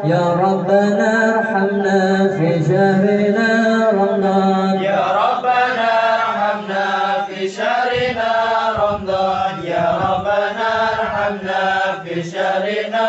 يا ربنا ارحمنا في شهرنا رمضان يا ربنا ارحمنا في شهرنا رمضان يا ربنا ارحمنا في شهرنا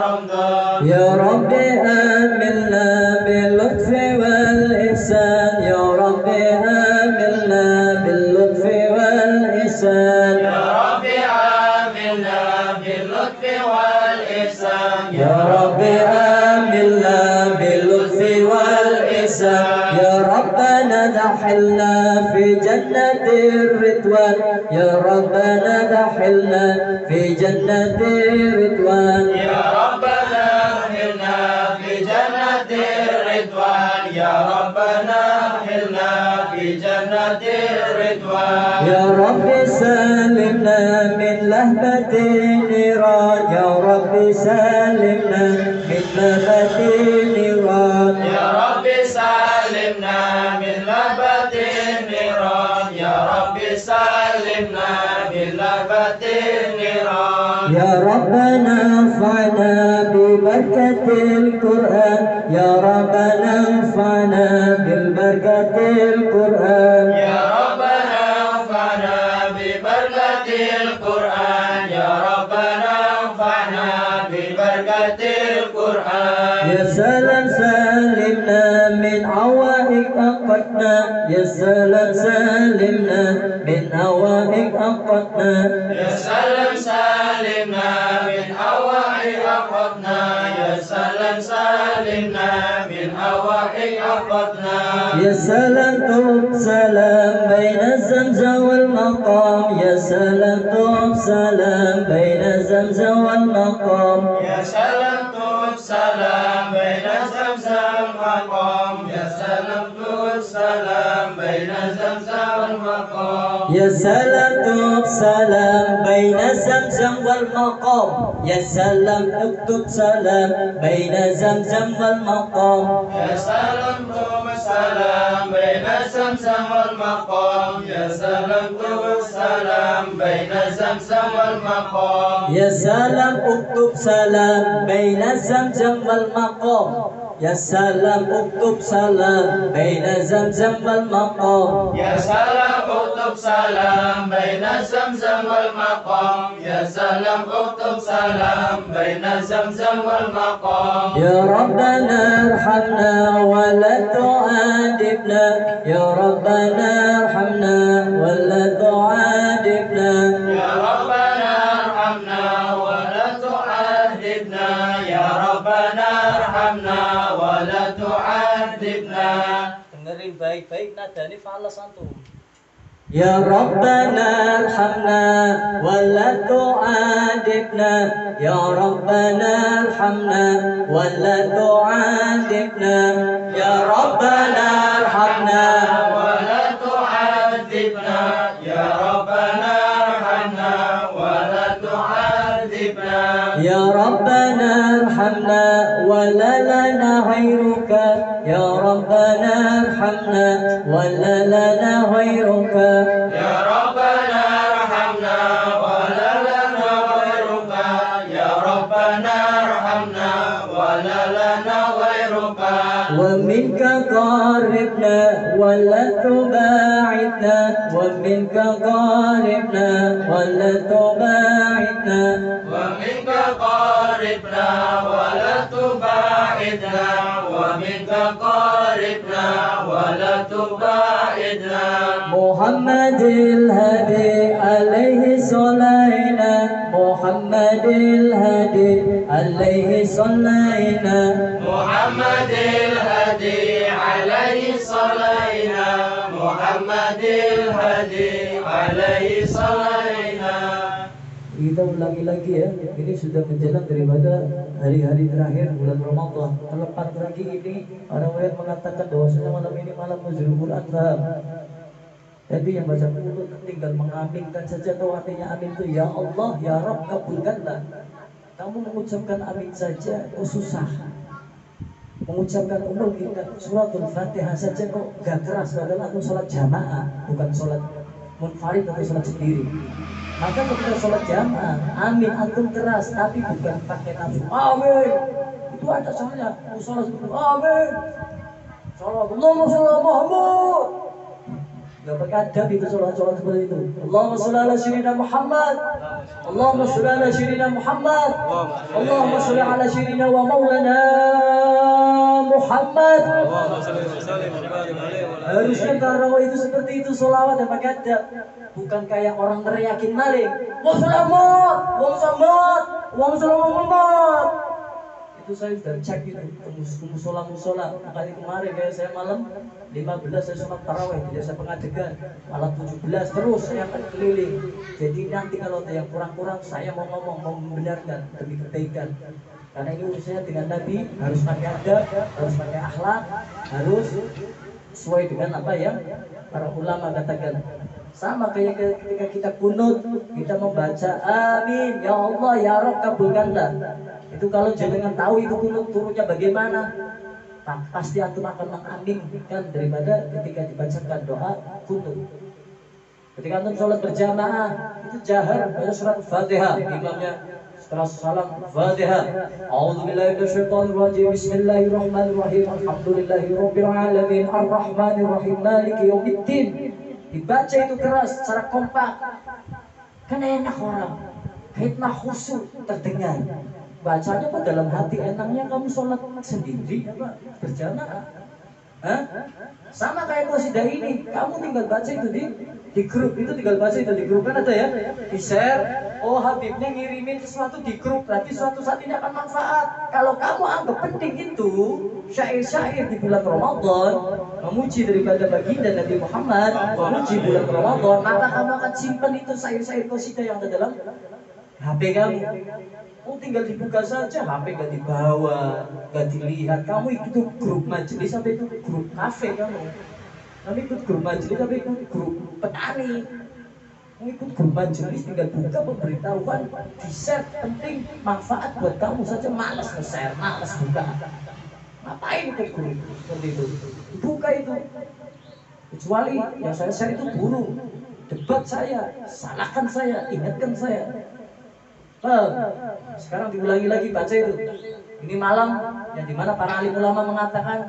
رمضان يا رب آمنا باللطف والإحسان يا رب آمنا باللطف والإحسان يا رب عاملنا باللطف والإحسان يا رب آمنا باللطف والإحسان يا ربنا دخلنا في جنة الرضوان يا ربنا دخلنا في جنة الرضوان يا ربنا احلنا في جنة الرضوان يا ربنا احلنا في جنة الرضوان يا رب سلمنا من لهبة النيران يا رب سلمنا من لهبة النيران يا رب سلمنا من لهبة النيران يا رب سلمنا من لهبة النيران يا ربنا انفعنا ببركة القرآن يا ربنا انفعنا بالبركة القرآن يا ربنا انفعنا ببركة القرآن يا ربنا انفعنا ببركة القرآن يا سلام سلمنا من عوائق أنقذنا يا سلام سلمنا من عوائق أنقذنا يا سلام سلمنا من أواعي أخذنا يا سلام سلمنا من أواعي أخذنا يا سلام طب سلام بين الزمزم والمقام يا سلام طب سلام بين الزمزم والمقام يا سلام طب سلام بين زمزم والمقام يا سلام طب سلام بين زمزم والمقام يا سلام طب سلام بين زمزم والمقام يا سلام اكتب سلام بين زمزم والمقام يا سلام طب سلام بين زمزم والمقام يا سلام طب سلام بين زمزم والمقام يا سلام اكتب سلام بين زمزم والمقام يا سلام اكتب سلام بين زمزم والمقام يا سلام اكتب سلام بين زمزم والمقام يا سلام اكتب سلام بين زمزم والمقام يا ربنا ارحمنا ولا تعذبنا يا ربنا ارحمنا ولا تعذبنا يا ربنا ارحمنا ولا تعذبنا يا ربنا ارحمنا ولا تعذبنا dengerin baik-baik nada ini falas antum. Ya Rabbana arhamna wala tu'adibna ya Rabbana arhamna wala tu'adibna ya Rabbana arhamna ولا تعذبنا يا ربنا ارحمنا ولا تعذبنا يا ربنا ارحمنا ولا لنا غيرك يا ربنا ارحمنا ولا لنا غيرك يا ربنا ارحمنا ولا لنا غيرك يا ربنا ارحمنا ولا لنا غيرك ومنك قاربنا ولا تباعدنا ومنك قاربنا ولا تباعدنا ومنك قاربنا ولا تباعدنا ومنك قاربنا ولا تباعدنا محمد الهادي عليه صلينا محمد الهادي عليه صلينا محمد الهدي عليه صلينا محمد الهدي عليه صلينا. Kita ulangi lagi ya, ini sudah menjelang daripada hari-hari terakhir bulan Ramadan. Terlepas lagi ini, orang-orang mengatakan bahwasanya malam ini malam nuzul Quran. Jadi yang baca Quran tinggal mengaminkan saja. Tahu artinya amin itu ya Allah, ya Rabb, kabulkanlah. Kamu mengucapkan amin saja, kok susah. Mengucapkan umur kita suratul Fatihah saja kok gak keras. Padahal aku sholat jamaah, bukan sholat munfarid atau sholat sendiri. Maka ketika sholat jamaah, amin antum keras, tapi bukan pakai nafsu. Amin. Itu Itu ada caranya. Musola seperti itu. Amin. Salat Allahumma sholli ala Muhammad. Gak pakai adab itu sholat seperti itu. Allahumma sholli ala sayyidina Muhammad. Allahumma sholli ala sayyidina Muhammad. Allahumma sholli ala sayyidina wa maulana Muhammad. Harusnya tarawih itu seperti itu, sholawat dan pakai adab. Bukan kayak orang teriakin maling. Wong selamat, wong selamat, wong selamat. Itu saya sudah cek itu ke musola. Makanya kemarin kayak saya malam 15 saya sholat tarawih, tidak saya pengadegan, malam 17 terus saya akan keliling. Jadi nanti kalau ada yang kurang-kurang saya mau ngomong, mau membenarkan demi kebaikan. Karena ini urusannya dengan Nabi, harus pakai adab, harus pakai akhlak, harus sesuai dengan apa yang para ulama katakan. Sama kayak ketika kita kunut, kita membaca amin, ya Allah, ya Rabb, kabulkanlah. Itu kalau jangan tahu itu kunut turunnya bagaimana, pasti antum akan mengaminkan daripada ketika dibacakan doa kunut. Ketika antum sholat berjamaah, itu jahar baca surat Fatihah, imamnya setelah salam Fatihah. A'udzubillahi minasyaitonirrajim. Bismillahirrahmanirrahim. Alhamdulillahirabbil alamin arrahmanirrahim maliki yaumiddin. Dibaca itu keras, secara kompak. Kan enak orang. Hikmah khusyuk terdengar. Bacanya apa dalam hati, enaknya kamu sholat sendiri apa berjamaah. Hah? Sama kayak qasidah ini, kamu tinggal baca itu di grup, itu tinggal baca itu di grup, kan ada ya, di share. Oh, Habibnya ngirimin sesuatu di grup, berarti suatu saat ini akan manfaat. Kalau kamu anggap penting itu syair-syair di bulan Ramadan, memuji daripada baginda Nabi Muhammad, memuji bulan Ramadan, maka kamu akan simpan itu syair-syair qasidah yang ada dalam HP kamu. Oh, tinggal dibuka saja, HP gak dibawa, gak dilihat. Kamu ikut grup majelis sampai itu grup kafe kamu. Kamu ikut grup majelis sampai itu grup petani. Kamu ikut grup majelis tinggal buka pemberitahuan, di-share, penting manfaat buat kamu saja. Malas nge-share, malas buka. Ngapain ikut grup seperti itu? Buka itu. Kecuali yang saya share itu guru, debat saya, salahkan saya, ingatkan saya. Sekarang diulangi lagi baca itu. Ini malam yang dimana para alim ulama mengatakan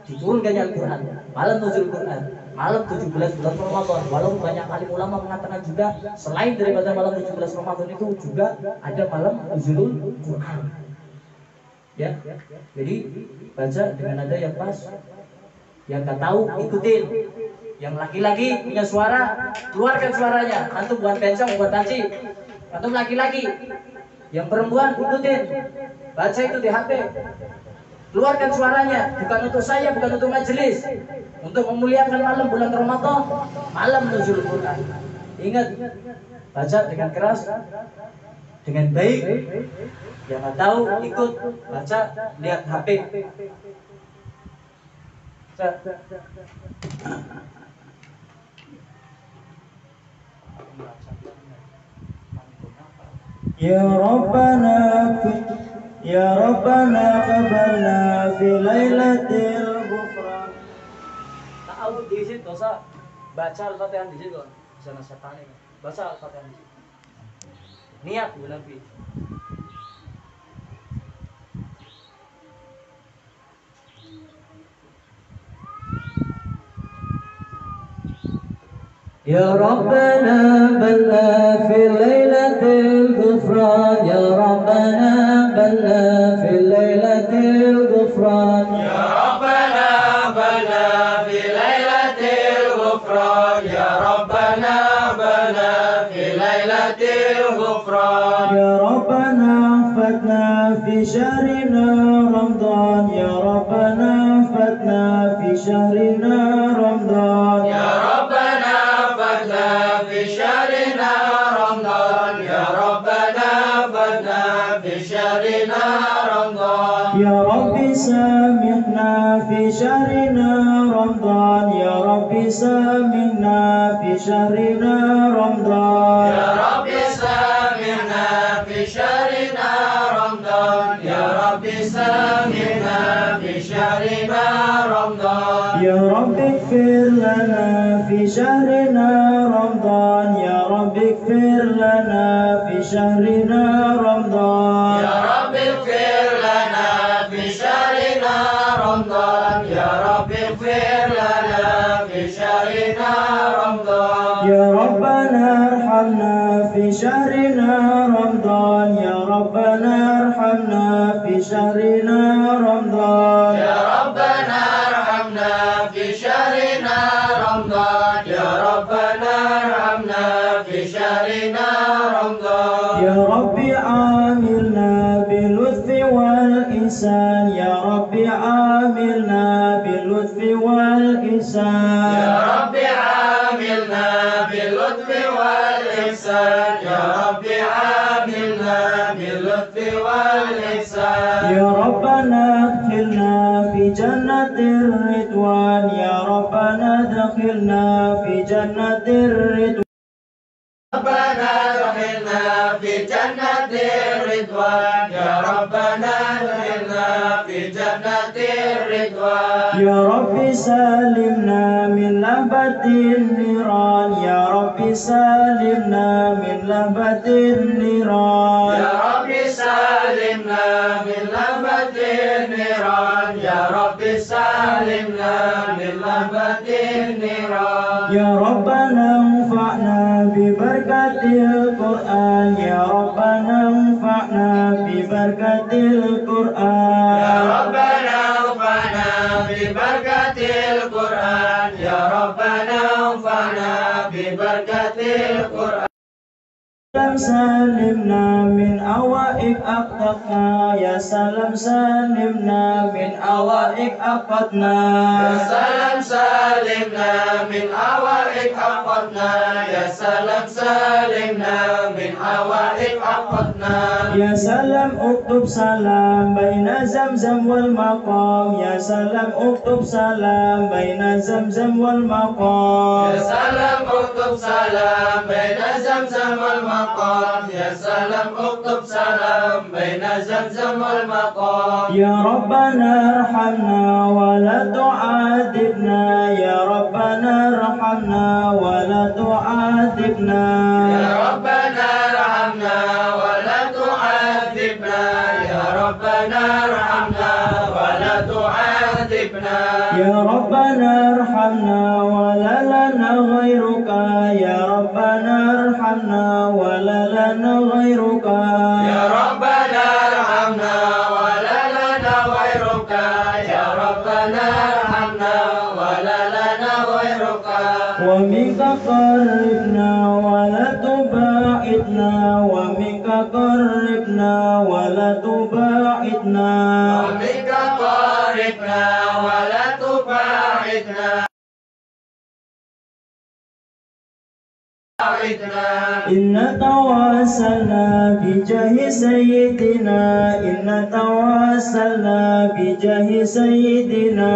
diturunkannya Al-Quran, malam nuzul Quran, malam 17 bulan Ramadan. Walaupun banyak alim ulama mengatakan juga selain daripada malam 17 Ramadan itu juga ada malam nuzulul Quran. Ya, jadi baca dengan nada yang pas. Yang nggak tahu ikutin. Yang laki-laki punya suara, keluarkan suaranya. Antum buat bencong, buat taci. Antum laki-laki, yang perempuan ikutin, baca itu di HP, keluarkan suaranya, bukan untuk saya, bukan untuk majelis, untuk memuliakan malam bulan Ramadan, malam nuzul Quran. Ingat, baca dengan keras, dengan baik. Yang nggak tahu ikut baca, lihat HP. Ya Rabbana qabalna fi lailatil ghufran. Ta'awud di sini dosa baca Al-Fatihah di sini kok. Bisa nasyatane. Baca Al-Fatihah di sini. Niat bulan fi. Ya Rabbana balna fi lailatil ghufran. Ya Rabbana balna fi lailatil ghufran. Ya Rabbana balna fi lailatil ghufran. Ya Rabbana balna fi lailatil ghufran. Ya Rabbana fatna fi syahrina Ramadan. Ya Rabbana fatna fi syahrina Ramadan. Ya Rabbana fatna fi syahrina Ramadan. Ya Rabbana fatna fi syahrina Ramadan. Ya Rabbi samihna fi syahrina Ramadan. Ya Rabbi samihna fi syahrina Ramadan. Ya Rabbi samihna fi syahrina Ramadan. Ya Rabbi samihna fi syahrina Ramadan. Ya Rabbi ighfir lana fi syahrina Ramadan. Ya Rabbi ighfir lana fi syahrina Ramadan. Ya Rabbi ighfir lana fi ربنا ارحمنا في شهرنا رمضان يا ربنا ارحمنا في شهرنا رمضان يا ربنا ارحمنا في شهرنا رمضان يا ربي عاملنا باللطف والإحسان يا ربي عاملنا باللطف والإحسان يا ربي عاملنا باللطف والإحسان يا ربي عاملنا باللطف والإحسان يا ربنا ادخلنا في جنة الرضوان يا ربنا ادخلنا في جنة الرضوان ربنا ادخلنا في جنة الرضوان يا ربنا ادخلنا في جنة الرضوان يا رب سلمنا من لهبة النيران يا رب سلمنا من لهبة النيران يا رب سلمنا من لهبة النيران يا رب سلمنا من لهبة النيران يا ربنا انفعنا ببركة القرآن يا ربنا انفعنا ببركة القرآن يا ربنا انفعنا ببركة القرآن يا ربنا انفعنا ببركة القرآن سلام سلمنا من أوائك أقطعنا يا سلام سلمنا من أوائك أقطعنا يا سلام سلمنا من أوائك أقطعنا يا سلام سلمنا من أوائك أقطعنا يا سلام اكتب سلام بين زمزم والمقام يا سلام اكتب سلام بين زمزم والمقام يا سلام اكتب سلام بين زمزم والمقام يا سلام اكتب سلام بين زمزم والمقام يا ربنا ارحمنا ولا تعذبنا يا ربنا ارحمنا ولا تعذبنا يا ربنا ارحمنا ولا تعذبنا يا ربنا ارحمنا ولا تعذبنا يا ربنا ارحمنا ولا لنا غيرك يا ربنا ارحمنا ولا لنا غيرك يا ربنا ارحمنا ولا لنا غيرك يا ربنا ارحمنا ولا لنا غيرك ومنك قربنا ولا تبعدنا ومنك قربنا ولا تبعدنا ومنك قربنا ولا تبعدنا إن توسلنا بجاه سيدنا إن توسلنا بجاه سيدنا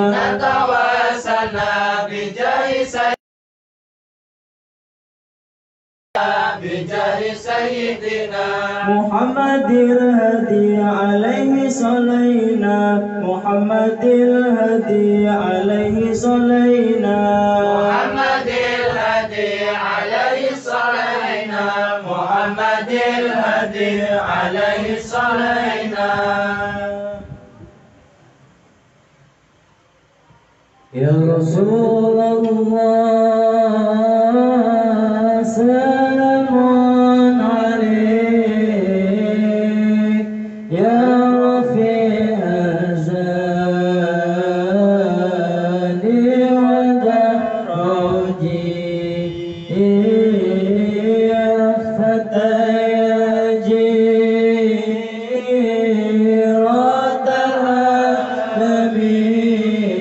إن توسلنا بجاه سيدنا محمد الهدي عليه صلينا محمد الهدي عليه صلينا محمد الهدي عليه صلينا محمد الهدي عليه صلينا يا رسول الله سلام عليك يا رفيع الجلال والدرج رأفة جيرة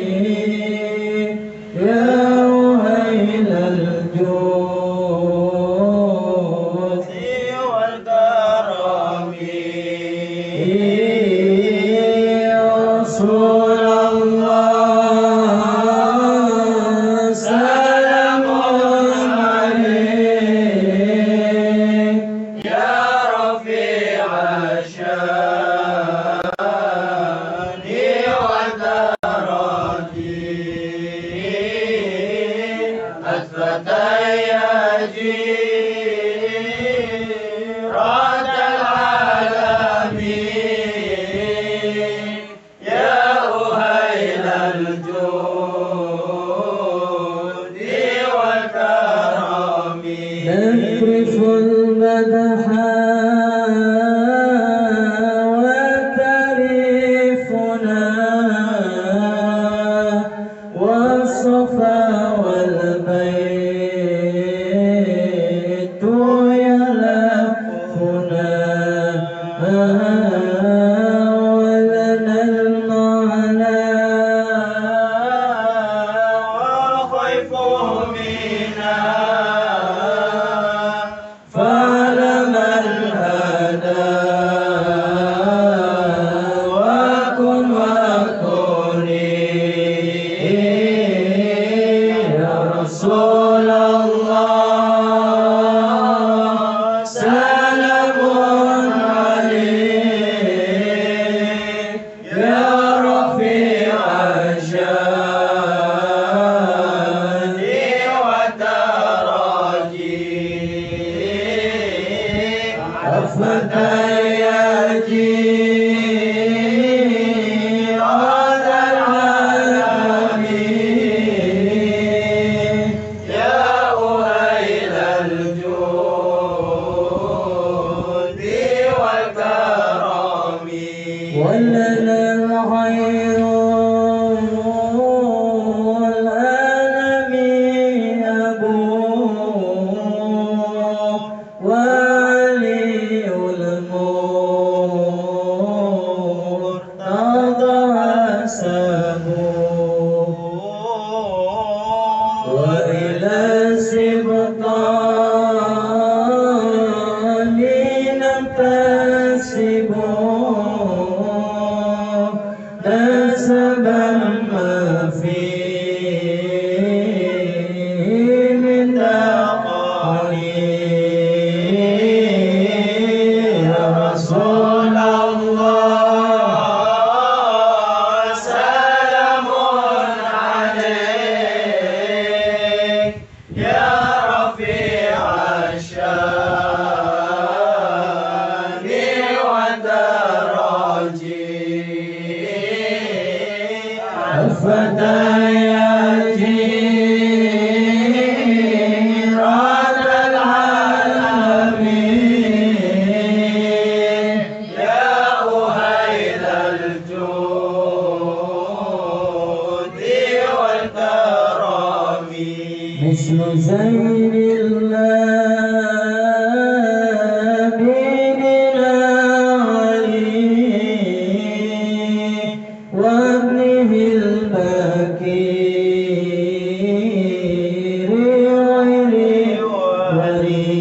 العالمين يا وهيل الجود والكرم يا رسول الله سلام عليك يا رفيع الشان والدرج أثبت جيرة العالمين يا خير الأنام أبوه ولي المرتضى سبوه وإلى السبطان ننتسبون نسبا ما فيه من تقاليد يا رسول الله سلام عليك يا رفيع الشان والدرجة الفتى يا جيران العالمين يا أهيل الجود والكرم مثل زين العابدين علي وابنه البكير غير ولي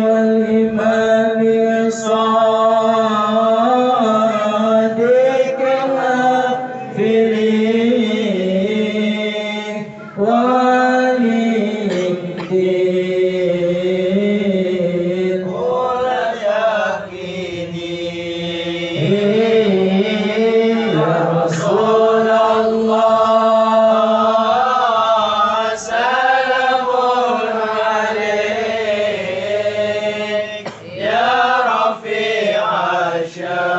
والإمام الصادق الغافر ولي الدين يا رسول الله سلام عليك يا رفيع الشان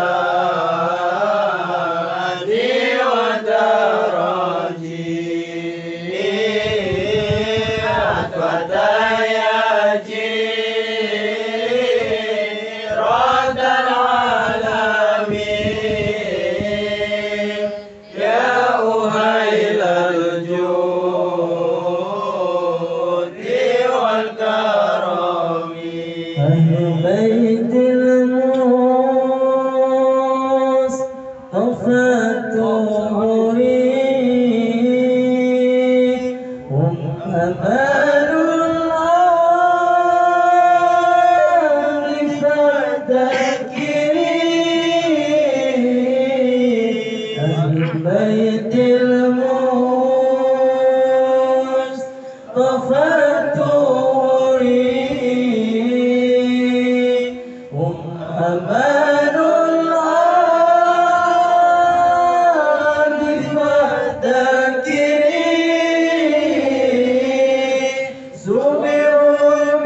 بيت المصطفى الطهري هم أمان الله فذكري أهل بيت المصطفى الطهري هم أمان الله فذكري سمعوا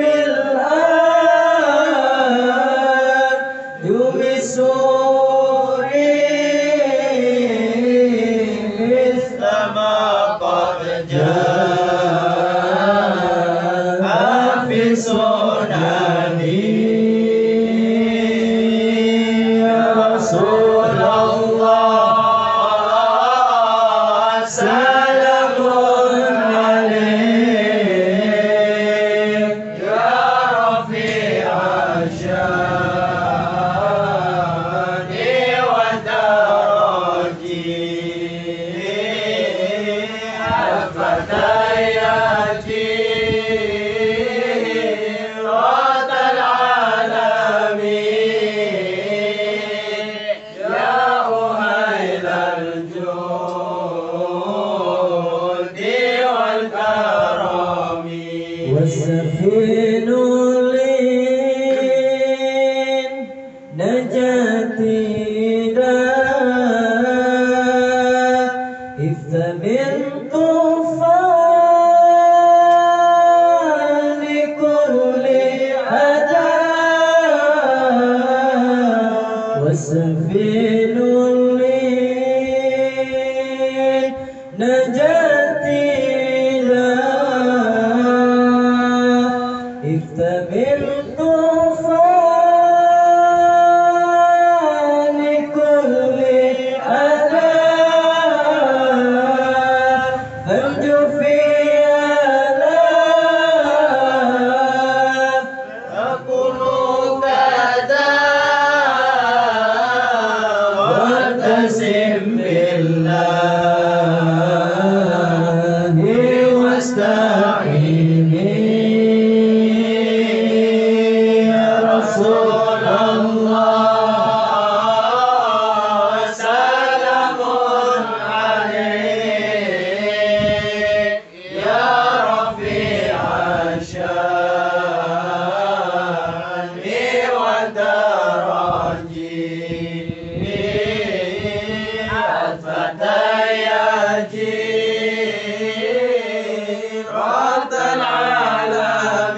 بالآن يمسوني مثل ما قد جاء في سنني يا رسول الله سلام عليك يا رفيع الشان والدرجة الفتى يا جيران العالمين يا يا جيرة العالمين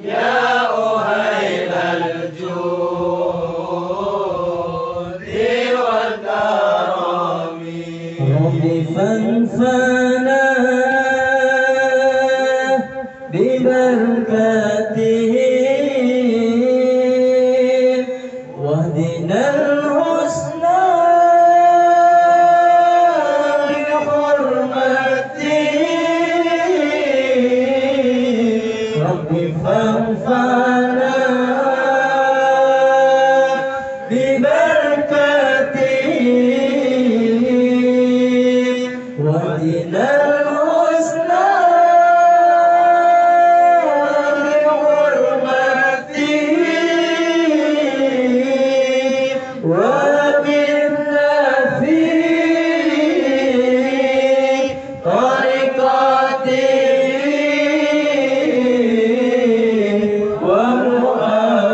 يا أهيل الجود والكرم ربي فانفعنا ببركته واهدنا الحسنى بحرمته ربي فانفعنا ببركته واهدنا الحسنى بحرمته وبنا في طريقته ومؤافاته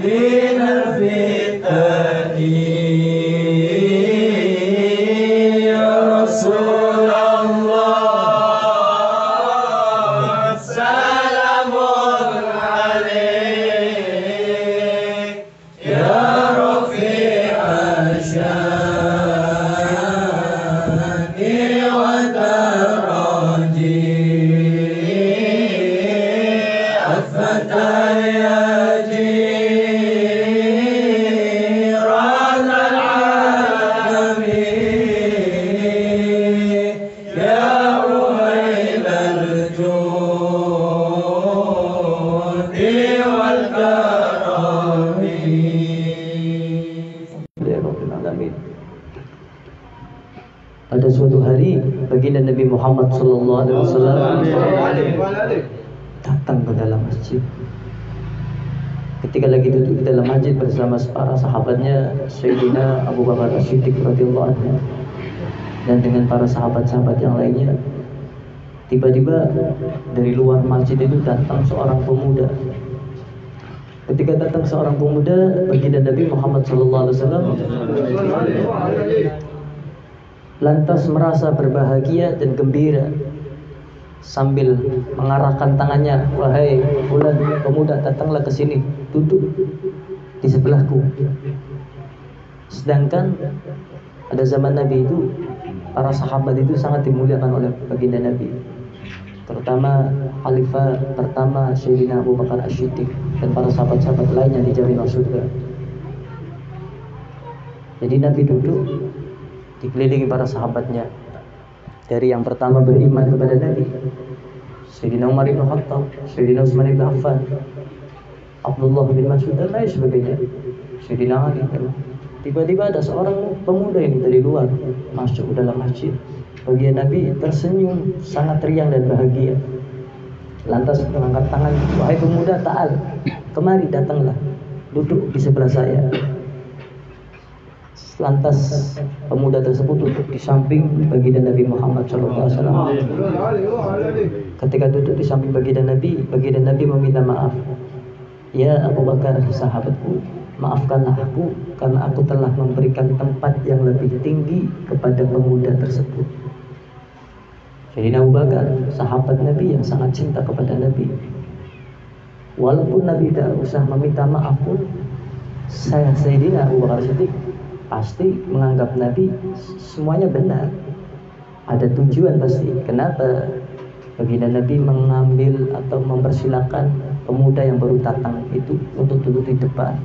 من الفتن يا رسول الله سلام عليك يا رفيع الشان والدرجي الفتى يا جيران العالمين يا أهيل الجود والكرم Alamin. Pada suatu hari baginda Nabi Muhammad sallallahu alaihi wasallam datang ke dalam masjid. Ketika lagi duduk di dalam masjid bersama para sahabatnya Sayyidina Abu Bakar As-Siddiq radhiyallahu anhu dan dengan para sahabat-sahabat yang lainnya, tiba-tiba dari luar masjid itu datang seorang pemuda. Ketika datang seorang pemuda, baginda Nabi Muhammad SAW lantas merasa berbahagia dan gembira sambil mengarahkan tangannya, wahai fulan pemuda, datanglah ke sini, duduk di sebelahku. Sedangkan pada zaman Nabi itu para sahabat itu sangat dimuliakan oleh baginda Nabi, terutama khalifah pertama Sayyidina Abu Bakar As-Siddiq dan para sahabat-sahabat lain yang dijamin surga. Jadi Nabi duduk dikelilingi para sahabatnya. Dari yang pertama beriman kepada Nabi, Sayyidina Umar bin Khattab, Sayyidina Utsman bin Affan, Abdullah bin Mas'ud dan lain sebagainya, Sayyidina Ali. Tiba-tiba ada seorang pemuda ini dari luar masuk ke dalam masjid. Baginda Nabi tersenyum sangat riang dan bahagia. Lantas mengangkat tangan, wahai pemuda, ta'al, kemari, datanglah, duduk di sebelah saya. Lantas pemuda tersebut duduk di samping baginda Nabi Muhammad SAW. Ketika duduk di samping baginda Nabi meminta maaf. Ya Abu Bakar, sahabatku, maafkanlah aku karena aku telah memberikan tempat yang lebih tinggi kepada pemuda tersebut. Sayyidina Abu Bakar, sahabat Nabi yang sangat cinta kepada Nabi, walaupun Nabi tidak usah meminta maaf pun, Sayyidina Abu Bakar Siddiq pasti menganggap Nabi semuanya benar. Ada tujuan pasti. Kenapa baginda Nabi mengambil atau mempersilakan pemuda yang baru datang itu untuk duduk di depan?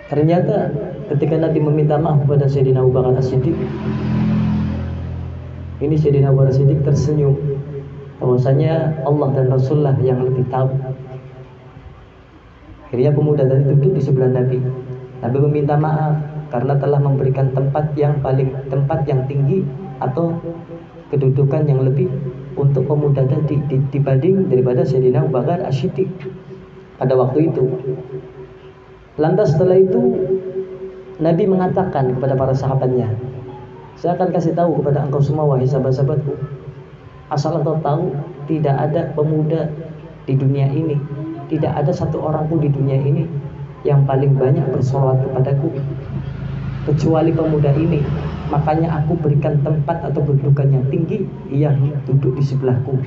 Ternyata ketika Nabi meminta maaf kepada Sayyidina Abu Bakar As-Siddiq, ini Sayyidina Abu Bakar As-Siddiq tersenyum bahwasanya Allah dan Rasulullah yang lebih tahu. Akhirnya pemuda tadi duduk di sebelah Nabi. Nabi meminta maaf karena telah memberikan tempat yang tinggi atau kedudukan yang lebih untuk pemuda tadi dibanding daripada Sayyidina Abu Bakar As-Siddiq pada waktu itu. Lantas setelah itu Nabi mengatakan kepada para sahabatnya, saya akan kasih tahu kepada engkau semua wahai sahabat-sahabatku, asal engkau tahu tidak ada pemuda di dunia ini tidak ada satu orang pun di dunia ini yang paling banyak bersolawat kepadaku kecuali pemuda ini. Makanya aku berikan tempat atau kedudukan yang tinggi, ia duduk di sebelahku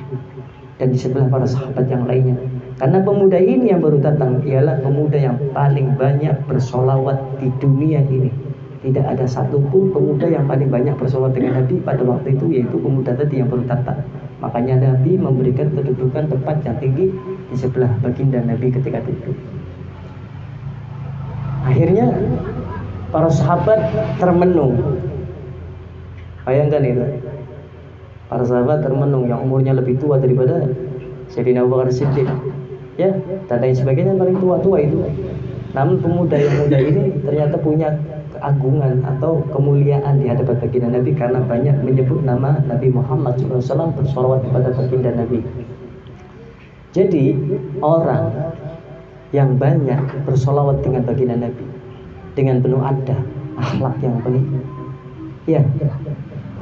dan di sebelah para sahabat yang lainnya. Karena pemuda ini yang baru datang ialah pemuda yang paling banyak bersolawat di dunia ini. Tidak ada satupun pemuda yang paling banyak bersolawat dengan Nabi pada waktu itu, yaitu pemuda tadi yang baru datang. Makanya Nabi memberikan kedudukan tempat yang tinggi di sebelah baginda Nabi ketika duduk. Akhirnya para sahabat termenung. Bayangkan itu, para sahabat termenung yang umurnya lebih tua daripada Sayyidina Abu Bakar Siddiq, ya, dan lain sebagainya, paling tua-tua itu. Namun pemuda yang muda ini ternyata punya keagungan atau kemuliaan di hadapan baginda Nabi karena banyak menyebut nama Nabi Muhammad SAW, bersolawat kepada baginda Nabi. Jadi orang yang banyak bersolawat dengan baginda Nabi dengan penuh adab, akhlak yang baik, ya,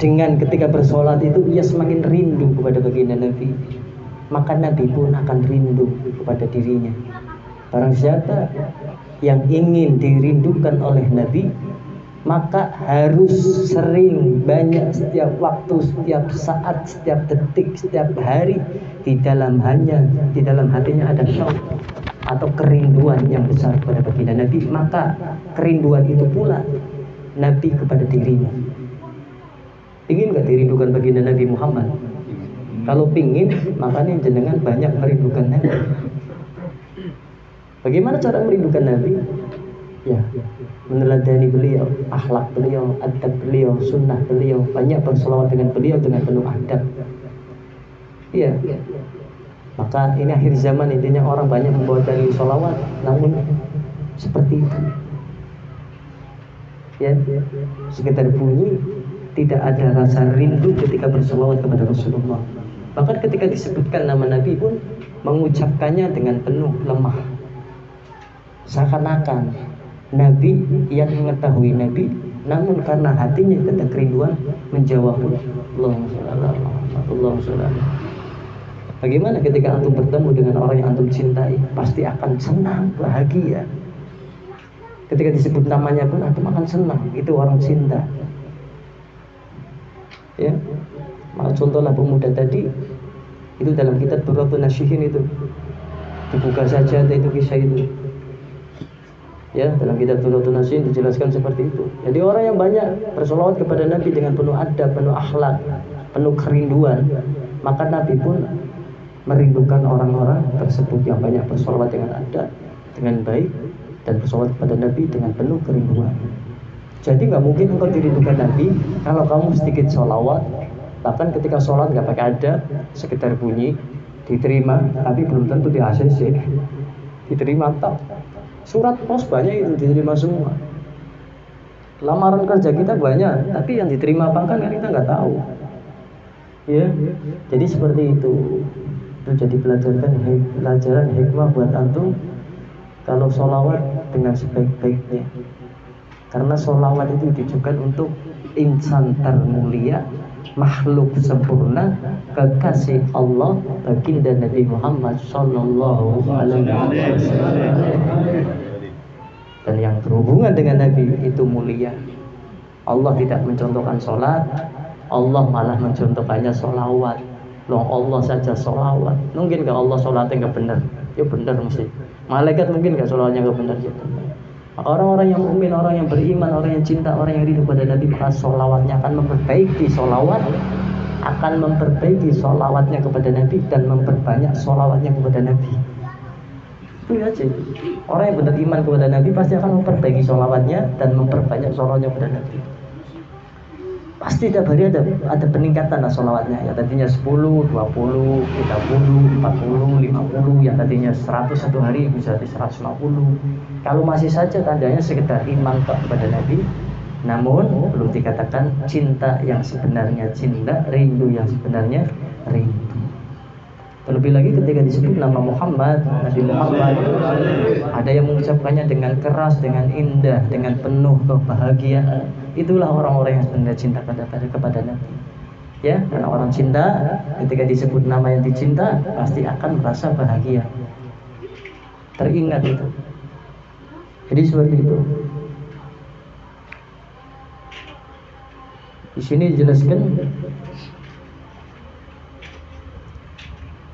dengan ketika bersolat itu ia semakin rindu kepada baginda Nabi, maka Nabi pun akan rindu kepada dirinya. Barang siapa yang ingin dirindukan oleh Nabi, maka harus sering, banyak, setiap waktu, setiap saat, setiap detik, setiap hari di dalam hatinya ada syauq atau kerinduan yang besar kepada baginda Nabi. Maka kerinduan itu pula Nabi kepada dirinya. Ingin gak dirindukan baginda Nabi Muhammad? Kalau pingin, makanya jenengan banyak merindukan Nabi. Bagaimana cara merindukan Nabi? Ya, meneladani beliau, akhlak beliau, adab beliau, sunnah beliau, banyak bersolawat dengan beliau dengan penuh adab. Iya. Maka ini akhir zaman, intinya orang banyak membawa dalil solawat, namun seperti itu. Ya, sekedar bunyi, tidak ada rasa rindu ketika bersolawat kepada Rasulullah. Bahkan ketika disebutkan nama Nabi pun mengucapkannya dengan penuh lemah. Seakan-akan Nabi yang mengetahui Nabi, namun karena hatinya ada kerinduan menjawab Allahumma sholli ala. Bagaimana ketika antum bertemu dengan orang yang antum cintai? Pasti akan senang, bahagia. Ketika disebut namanya pun antum akan senang. Itu orang cinta. Ya, contohlah pemuda tadi itu dalam kitab Durratun Nasyihin itu, dibuka saja itu kisah itu. Ya, dalam kitab Durratun Nasyihin dijelaskan seperti itu. Jadi orang yang banyak bersolawat kepada Nabi dengan penuh adab, penuh akhlak, penuh kerinduan, maka Nabi pun merindukan orang-orang tersebut yang banyak bersolawat dengan adab, dengan baik, dan bersolawat kepada Nabi dengan penuh kerinduan. Jadi nggak mungkin engkau dirindukan Nabi kalau kamu sedikit sholawat. Bahkan ketika sholat nggak pakai adab, sekedar bunyi, diterima, tapi belum tentu di ACC diterima. Tak, surat pos banyak itu diterima semua. Lamaran kerja kita banyak, tapi yang diterima apa kan kita nggak tahu. Ya, jadi seperti itu. Itu jadi pelajaran hikmah buat antum kalau sholawat dengan sebaik-baiknya. Karena sholawat itu ditujukan untuk insan termulia, makhluk sempurna, kekasih Allah, baginda Nabi Muhammad Sallallahu Alaihi Wasallam. Dan yang berhubungan dengan Nabi itu mulia. Allah tidak mencontohkan sholat, Allah malah mencontohkannya sholawat. Loh, Allah saja sholawat. Mungkin gak Allah sholatnya gak benar? Ya benar mesti. Malaikat mungkin gak sholatnya gak benar? Ya benar. Orang-orang yang mukmin, orang yang beriman, orang yang cinta, orang yang rindu pada Nabi, maka sholawatnya akan memperbaiki sholawatnya kepada Nabi dan memperbanyak sholawatnya kepada Nabi. Itu aja. Orang yang benar iman kepada Nabi pasti akan memperbaiki sholawatnya dan memperbanyak sholawatnya kepada Nabi. Pasti tiap hari ada peningkatan sholawatnya. Yang tadinya 10, 20, 30, 40, 50, yang tadinya 100 satu hari bisa di 150. Kalau masih saja tandanya sekedar iman kepada Nabi, namun belum dikatakan cinta yang sebenarnya cinta, rindu yang sebenarnya rindu. Terlebih lagi ketika disebut nama Muhammad, Nabi Muhammad, ada yang mengucapkannya dengan keras, dengan indah, dengan penuh kebahagiaan. Itulah orang-orang yang sebenarnya cinta kepada Nabi. Ya, karena orang cinta ketika disebut nama yang dicinta pasti akan merasa bahagia. teringat itu. Jadi seperti itu. Di sini dijelaskan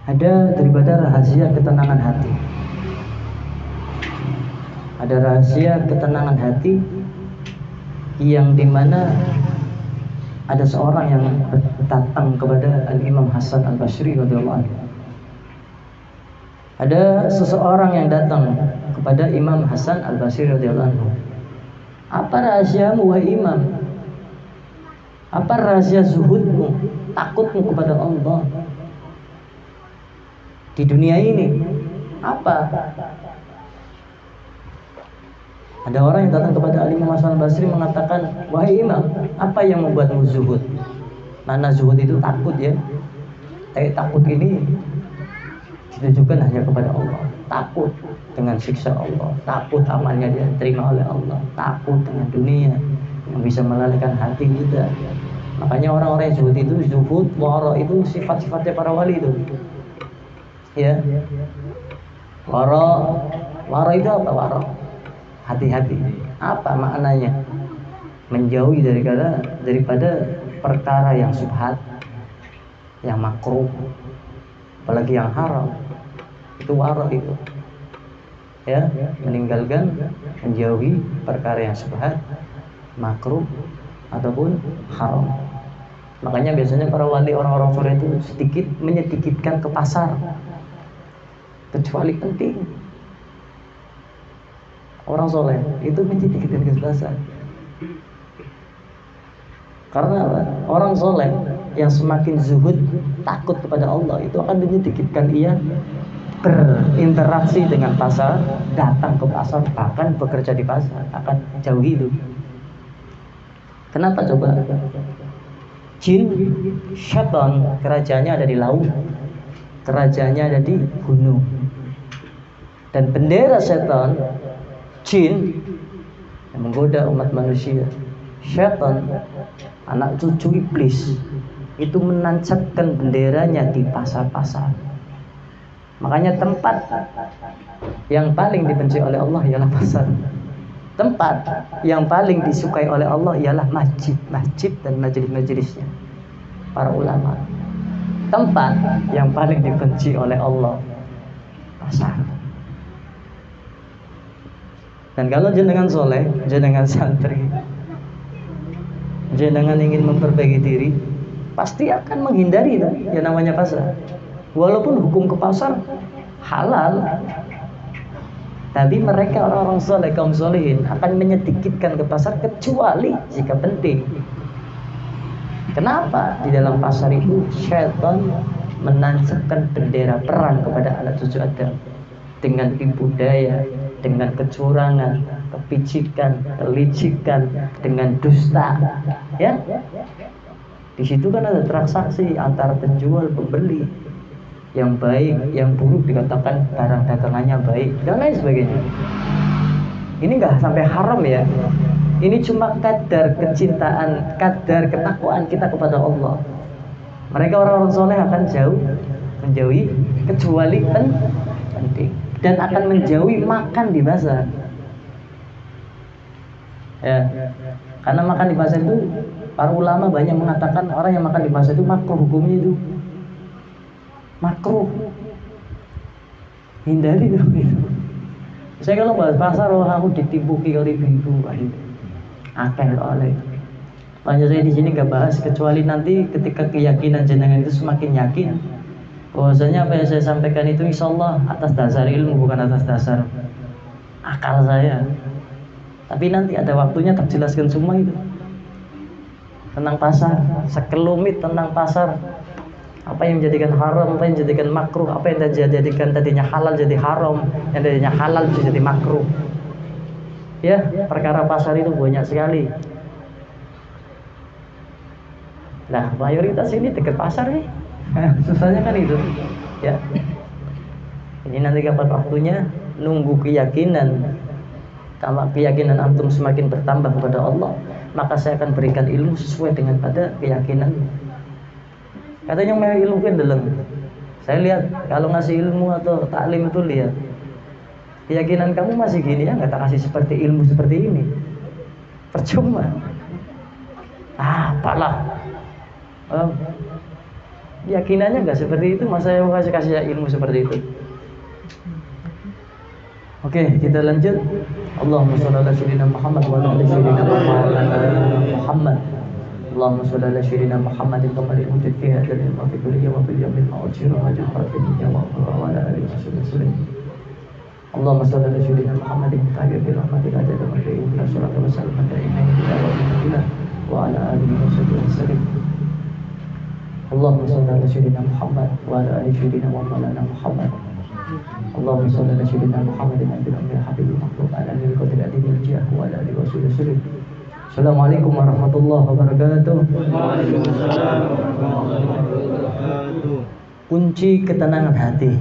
ada daripada rahasia ketenangan hati. Ada rahasia ketenangan hati yang dimana ada seorang yang datang kepada Al-Imam Hasan Al-Basri radhiyallahu anhu. Ada seseorang yang datang kepada Imam Hasan Al-Basri radhiyallahu anhu. Apa rahasiamu wahai Imam? Apa rahasia zuhudmu, takutmu kepada Allah di dunia ini? Apa? Ada orang yang datang kepada Imam Hasan Al-Basri mengatakan, wahai Imam, apa yang membuatmu zuhud? Mana zuhud itu takut ya. Takut ini ditujukan hanya kepada Allah. Takut dengan siksa Allah, takut amalnya dia diterima oleh Allah, takut dengan dunia yang bisa melalaikan hati kita. Makanya orang-orang yang zuhud itu, zuhud, wara itu sifat-sifatnya para wali itu. Ya. Wara itu apa? Wara. Hati-hati. Apa maknanya? Menjauhi daripada perkara yang subhat, yang makruh, apalagi yang haram. Itu wara itu. Ya, meninggalkan, menjauhi perkara yang subhat, makruh ataupun haram. Makanya biasanya para wali, orang-orang soleh itu sedikit menyedikitkan ke pasar, kecuali penting. Orang soleh itu menyedikitkan ke pasar. Karena apa? Orang soleh yang semakin zuhud, takut kepada Allah, itu akan menyedikitkan ia berinteraksi dengan pasar, datang ke pasar, bahkan bekerja di pasar, akan jauhi itu. Kenapa coba? Jin, syaitan, kerajaannya ada di laut, kerajaannya ada di gunung. Dan bendera setan, jin, yang menggoda umat manusia, syaitan, anak cucu iblis, itu menancapkan benderanya di pasar-pasar. Makanya tempat yang paling dibenci oleh Allah ialah pasar. Tempat yang paling disukai oleh Allah ialah masjid dan majelis-majelisnya para ulama. Tempat yang paling dibenci oleh Allah, pasar. Dan kalau jenengan soleh, jenengan santri, jenengan ingin memperbaiki diri, pasti akan menghindari itu yang namanya pasar. Walaupun hukum ke pasar halal, tapi mereka orang-orang soleh, kaum solehin akan menyedikitkan ke pasar kecuali jika penting. Kenapa? Di dalam pasar itu syaitan menancapkan bendera perang kepada anak cucu Adam dengan tipu daya, dengan kecurangan, kepicikan, kelicikan, dengan dusta. Ya, di situ kan ada transaksi antara penjual pembeli. Yang baik, yang buruk dikatakan barang dagangannya baik dan lain sebagainya. Ini nggak sampai haram ya. Ini cuma kadar kecintaan, kadar ketakwaan kita kepada Allah. Mereka orang-orang soleh akan menjauhi kecuali penting, dan akan menjauhi makan di pasar. Ya, karena makan di pasar itu para ulama banyak mengatakan orang yang makan di pasar itu makruh, hukumnya itu makruh, hindari itu. Saya kalau bahas pasar, aku ditipuki oleh ibu, akeh oleh. Makanya saya di sini nggak bahas kecuali nanti ketika keyakinan jenengan itu semakin yakin bahwasanya apa yang saya sampaikan itu insyaallah atas dasar ilmu, bukan atas dasar akal saya. Tapi nanti ada waktunya terjelaskan semua itu tentang pasar, sekelumit tentang pasar. Apa yang menjadikan haram, apa yang menjadikan makruh, apa yang dijadikan tadinya halal jadi haram, yang tadinya halal bisa jadi makruh. Ya, perkara pasar itu banyak sekali. Nah, mayoritas ini dekat pasar nih. Susahnya kan itu. Ya. Ini nanti kapan waktunya, nunggu keyakinan. Kalau keyakinan antum semakin bertambah kepada Allah, maka saya akan berikan ilmu sesuai dengan pada keyakinan. Katanya mau ilmu kan dalam. Saya lihat kalau ngasih ilmu atau taklim itu lihat Keyakinan kamu masih gini ya, nggak tak kasih seperti ilmu seperti ini, percuma. Apalah, keyakinannya nggak seperti itu, masa yang kasih ilmu seperti itu. Oke, kita lanjut. Allahumma shalli ala sayyidina Muhammad wa ala ali sayyidina Muhammad. Allahumma shalli ala sayyidina Muhammadin kama wujud fi hadzal ilmi fi kulli wa fil yawmil ma'ashir wa ajr fatihnya wa ala alihi wasallam. Allahumma shalli ala sayyidina Muhammadin tabi'a bi rahmatika ajada wa bi'inna salatu wa salam ala nabiyyina wa ala alihi wasallam. Allahumma shalli ala sayyidina Muhammad wa ala ali sayyidina wa maulana Muhammad. Allahumma shalli ala sayyidina Muhammadin nabiyil ummi habibil maktub ala alihi wa sahbihi jah wa ala alihi wasallam. Assalamualaikum warahmatullahi wabarakatuh. Waalaikumsalam warahmatullahi wabarakatuh. Kunci ketenangan hati.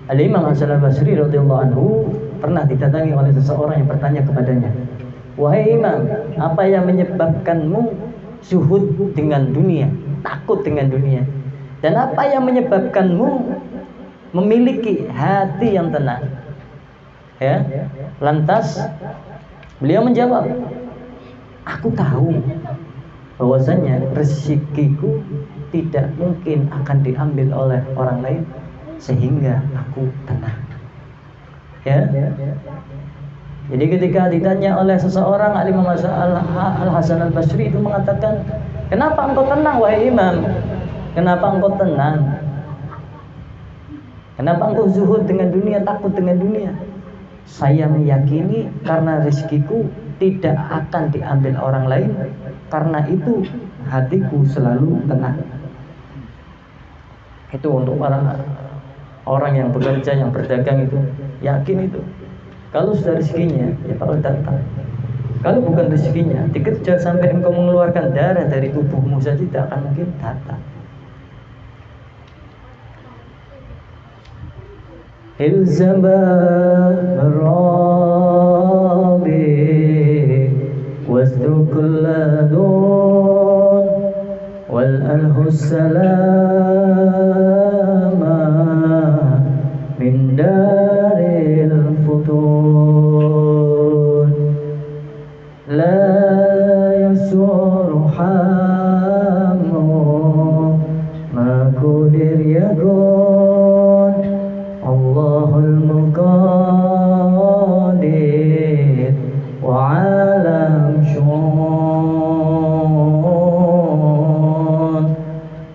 Al-Imam Hasan al-Basri radhiyallahu anhu pernah didatangi oleh seseorang yang bertanya kepadanya, "Wahai Imam, apa yang menyebabkanmu zuhud dengan dunia, takut dengan dunia? Dan apa yang menyebabkanmu memiliki hati yang tenang?" Ya. Lantas beliau menjawab, "Aku tahu bahwasanya rezekiku tidak mungkin akan diambil oleh orang lain sehingga aku tenang." Ya. Jadi ketika ditanya oleh seseorang, Al-Imam Al-Hasan Al-Basri itu mengatakan, "Kenapa engkau tenang wahai Imam? Kenapa engkau tenang? Kenapa engkau zuhud dengan dunia, takut dengan dunia? Saya meyakini karena rezekiku tidak akan diambil orang lain, karena itu hatiku selalu tenang." Itu untuk orang yang bekerja, yang berdagang itu yakin itu. Kalau sudah rezekinya ya bakal datang. Kalau bukan rezekinya, dikejar sampai engkau mengeluarkan darah dari tubuhmu saja tidak akan mungkin datang. Ilzama Rabbi wasdukul ladun wal alhus salama min daril futun la yasuru hamu makudir yakun Allahul muqadir wa alam syun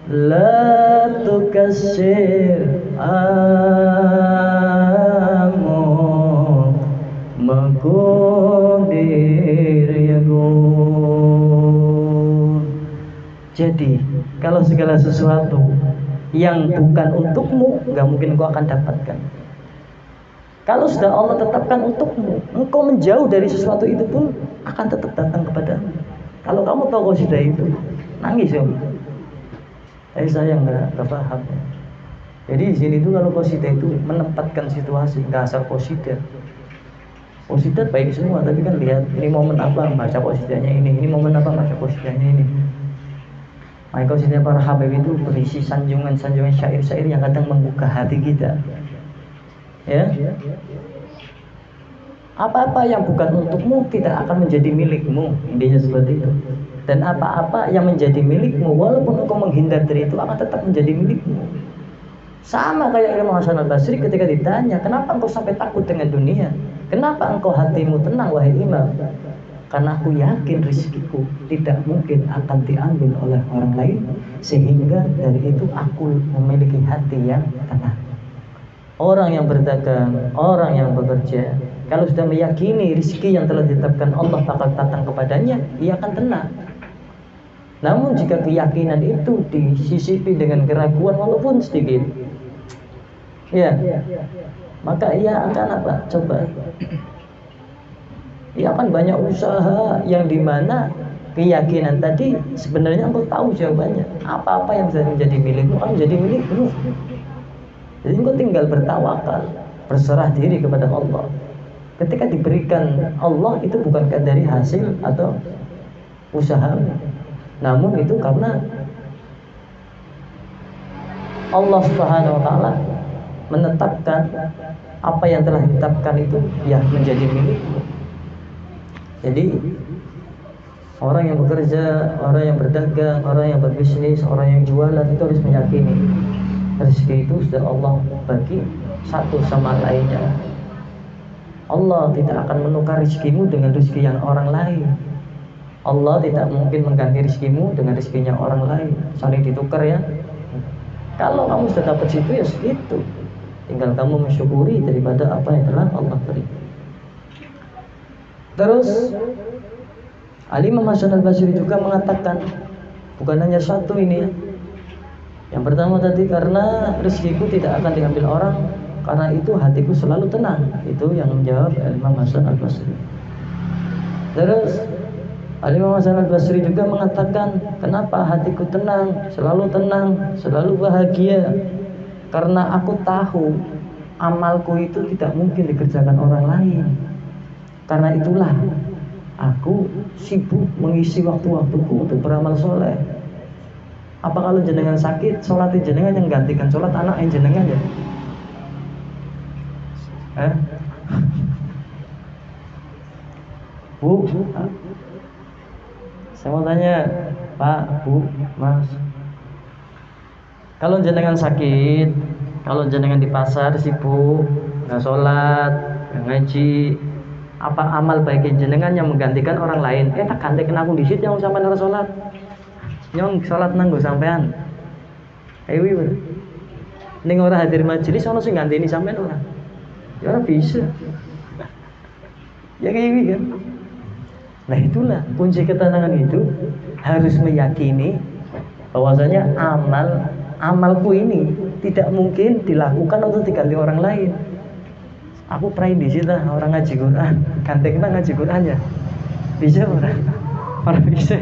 la tukassir amu makudir yakun. Jadi kalau segala sesuatu yang bukan untukmu, nggak mungkin kau akan dapatkan. Kalau sudah Allah tetapkan untukmu, engkau menjauh dari sesuatu itu pun akan tetap datang kepadamu. Kalau kamu tahu qasidah itu, nangis ya. Saya nggak paham. Jadi di sini tuh kalau qasidah itu menempatkan situasi, nggak asal qasidah. Qasidah baik semua, tapi kan lihat ini momen apa baca qasidahnya ini momen apa baca qasidahnya ini. Maka qasidah para habib itu berisi sanjungan-sanjungan syair-syair yang kadang membuka hati kita. Ya. Apa-apa yang bukan untukmu tidak akan menjadi milikmu, intinya seperti itu. Dan apa-apa yang menjadi milikmu, walaupun engkau menghindar dari itu, akan tetap menjadi milikmu. Sama kayak Imam Hasan Al-Basri ketika ditanya, "Kenapa engkau sampai takut dengan dunia? Kenapa engkau hatimu tenang wahai Imam?" Karena aku yakin rezekiku tidak mungkin akan diambil oleh orang lain, sehingga dari itu aku memiliki hati yang tenang. Orang yang berdagang, orang yang bekerja, kalau sudah meyakini rezeki yang telah ditetapkan Allah bakal datang kepadanya, ia akan tenang. Namun jika keyakinan itu disisipi dengan keraguan walaupun sedikit, ya, maka ia akan apa? Coba. Ia akan banyak usaha yang dimana keyakinan tadi sebenarnya engkau tahu jawabannya. Apa-apa yang bisa menjadi milikmu akan menjadi milikmu. Jadi engkau tinggal bertawakal, berserah diri kepada Allah. Ketika diberikan Allah itu bukan dari hasil atau usaha, namun itu karena Allah Subhanahu wa taala menetapkan apa yang telah ditetapkan itu ya menjadi milikmu. Jadi orang yang bekerja, orang yang berdagang, orang yang berbisnis, orang yang jualan itu harus meyakini rezeki itu sudah Allah bagi satu sama lainnya. Allah tidak akan menukar rezekimu dengan rezeki yang orang lain. Allah tidak mungkin mengganti rezekimu dengan rezekinya orang lain. Saling ditukar ya. Kalau kamu sudah dapat situ ya segitu. Tinggal kamu mensyukuri daripada apa yang telah Allah beri. Terus Al-Imam Hasan Al-Basri juga mengatakan, bukan hanya satu ini ya. Yang pertama tadi, karena rezekiku tidak akan diambil orang, karena itu hatiku selalu tenang. Itu yang menjawab Al-Imam Hasan Al-Basri. Terus Al-Imam Hasan Al-Basri juga mengatakan, kenapa hatiku tenang, selalu bahagia? Karena aku tahu amalku itu tidak mungkin dikerjakan orang lain. Karena itulah aku sibuk mengisi waktu-waktuku untuk beramal soleh. Apa kalau jenengan sakit, sholat jenengan yang gantikan sholat anak yang jenengan ya? Bu, saya mau tanya, Pak, Bu, Mas, kalau jenengan sakit, kalau jenengan di pasar sibuk, nggak sholat, nggak ngaji, apa amal baik jenengan yang menggantikan orang lain? Tak gantikan aku di situ yang sampai nara sholat, nyong sholat nanggo sampean. Ewi ber, ning ora hadir majelis, ono sing ganti ini sampean ora? Ya ora bisa. Ya kayak kan? Nah itulah kunci ketenangan itu, harus meyakini bahwasanya amalku ini tidak mungkin dilakukan untuk diganti orang lain. Aku pernah di situ orang ngaji Quran, gantinya ngaji Quran ya, bisa orang bisa.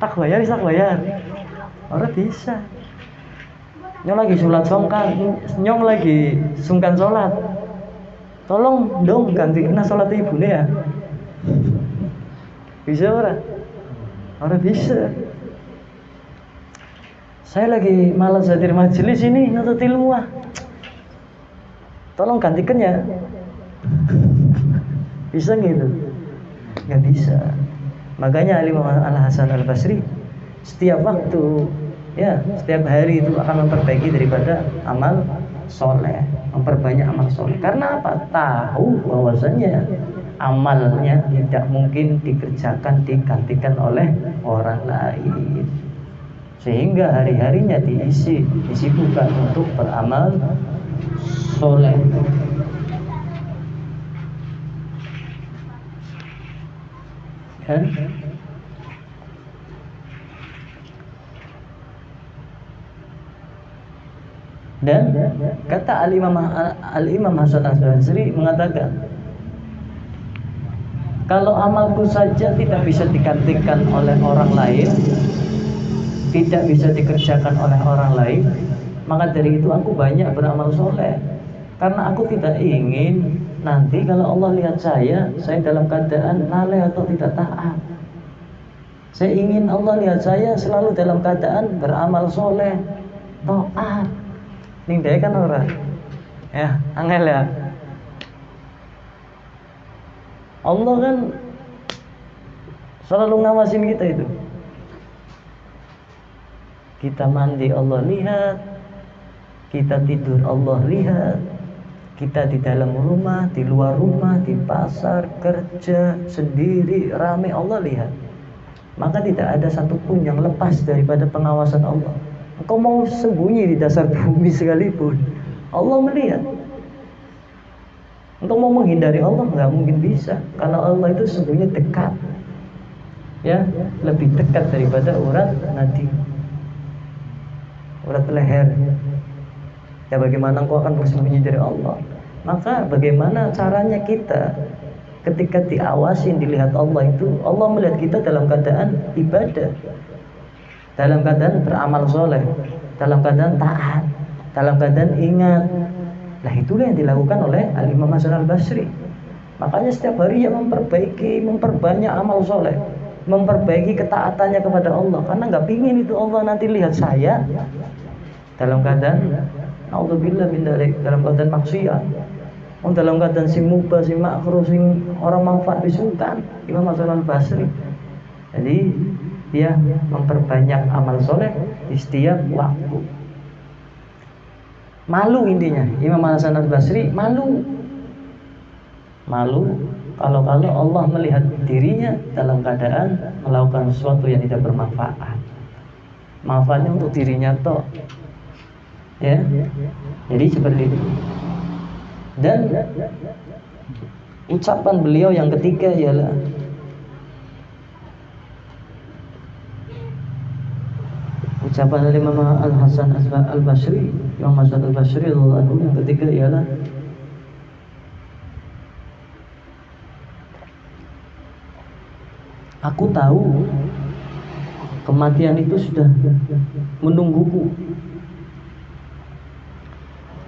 Tak bayar, orang bisa. Nyong lagi sholat songkan, nyong lagi sungkan sholat. Tolong dong gantikan sholat ibunya ya. Bisa orang bisa. Saya lagi malas hadir majelis ini nuntut ilmu tolong gantikan ya. Bisa gitu? Nggak bisa. Makanya Al-Imam Al-Hasan Al-Basri setiap waktu ya, setiap hari itu akan memperbaiki daripada amal soleh, memperbanyak amal soleh. Karena apa? Tahu bahwasanya amalnya tidak mungkin dikerjakan, digantikan oleh orang lain. Sehingga hari-harinya disibukkan untuk beramal soleh. Kan? Dan kata Al-Imam Hasan Al-Basri mengatakan, kalau amalku saja tidak bisa digantikan oleh orang lain, tidak bisa dikerjakan oleh orang lain, maka dari itu aku banyak beramal soleh. Karena aku tidak ingin nanti kalau Allah lihat saya dalam keadaan lalai atau tidak taat. Saya ingin Allah lihat saya selalu dalam keadaan beramal soleh, taat. Ning dia kan orang, ya angel ya. Allah kan selalu ngawasin kita itu. Kita mandi Allah lihat, kita tidur Allah lihat, kita di dalam rumah, di luar rumah, di pasar, kerja, sendiri, rame Allah lihat. Maka tidak ada satupun yang lepas daripada pengawasan Allah. Engkau mau sembunyi di dasar bumi sekalipun, Allah melihat. Untuk mau menghindari Allah nggak mungkin bisa, karena Allah itu sembunyi dekat, ya, lebih dekat daripada urat nadi, urat leher. Ya bagaimana engkau akan bersembunyi dari Allah? Maka bagaimana caranya kita ketika diawasin, dilihat Allah itu, Allah melihat kita dalam keadaan ibadah, dalam keadaan beramal soleh, dalam keadaan taat, dalam keadaan ingat. Nah itulah yang dilakukan oleh Al-Imam Hasan Al-Basri. Makanya setiap hari ia memperbanyak amal soleh, memperbaiki ketaatannya kepada Allah, karena nggak pingin itu Allah nanti lihat saya dalam keadaan naudzubillah min dzalik, dalam keadaan maksiat. Dalam keadaan sing mubah, sing makruh, sing orang manfaat bisukan. Imam Hasan Al-Basri. Jadi dia memperbanyak amal soleh di setiap waktu. Malu intinya, Imam Hasan Al-Basri malu kalau Allah melihat dirinya dalam keadaan melakukan sesuatu yang tidak bermanfaat. Manfaatnya untuk dirinya toh. Ya. Jadi seperti itu. Dan ucapan beliau yang ketiga ialah ucapan dari Imam Al-Hasan Al-Basri, Imam Hasan Al-Basri radhiyallahu anhu yang ketiga ialah aku tahu kematian itu sudah menungguku.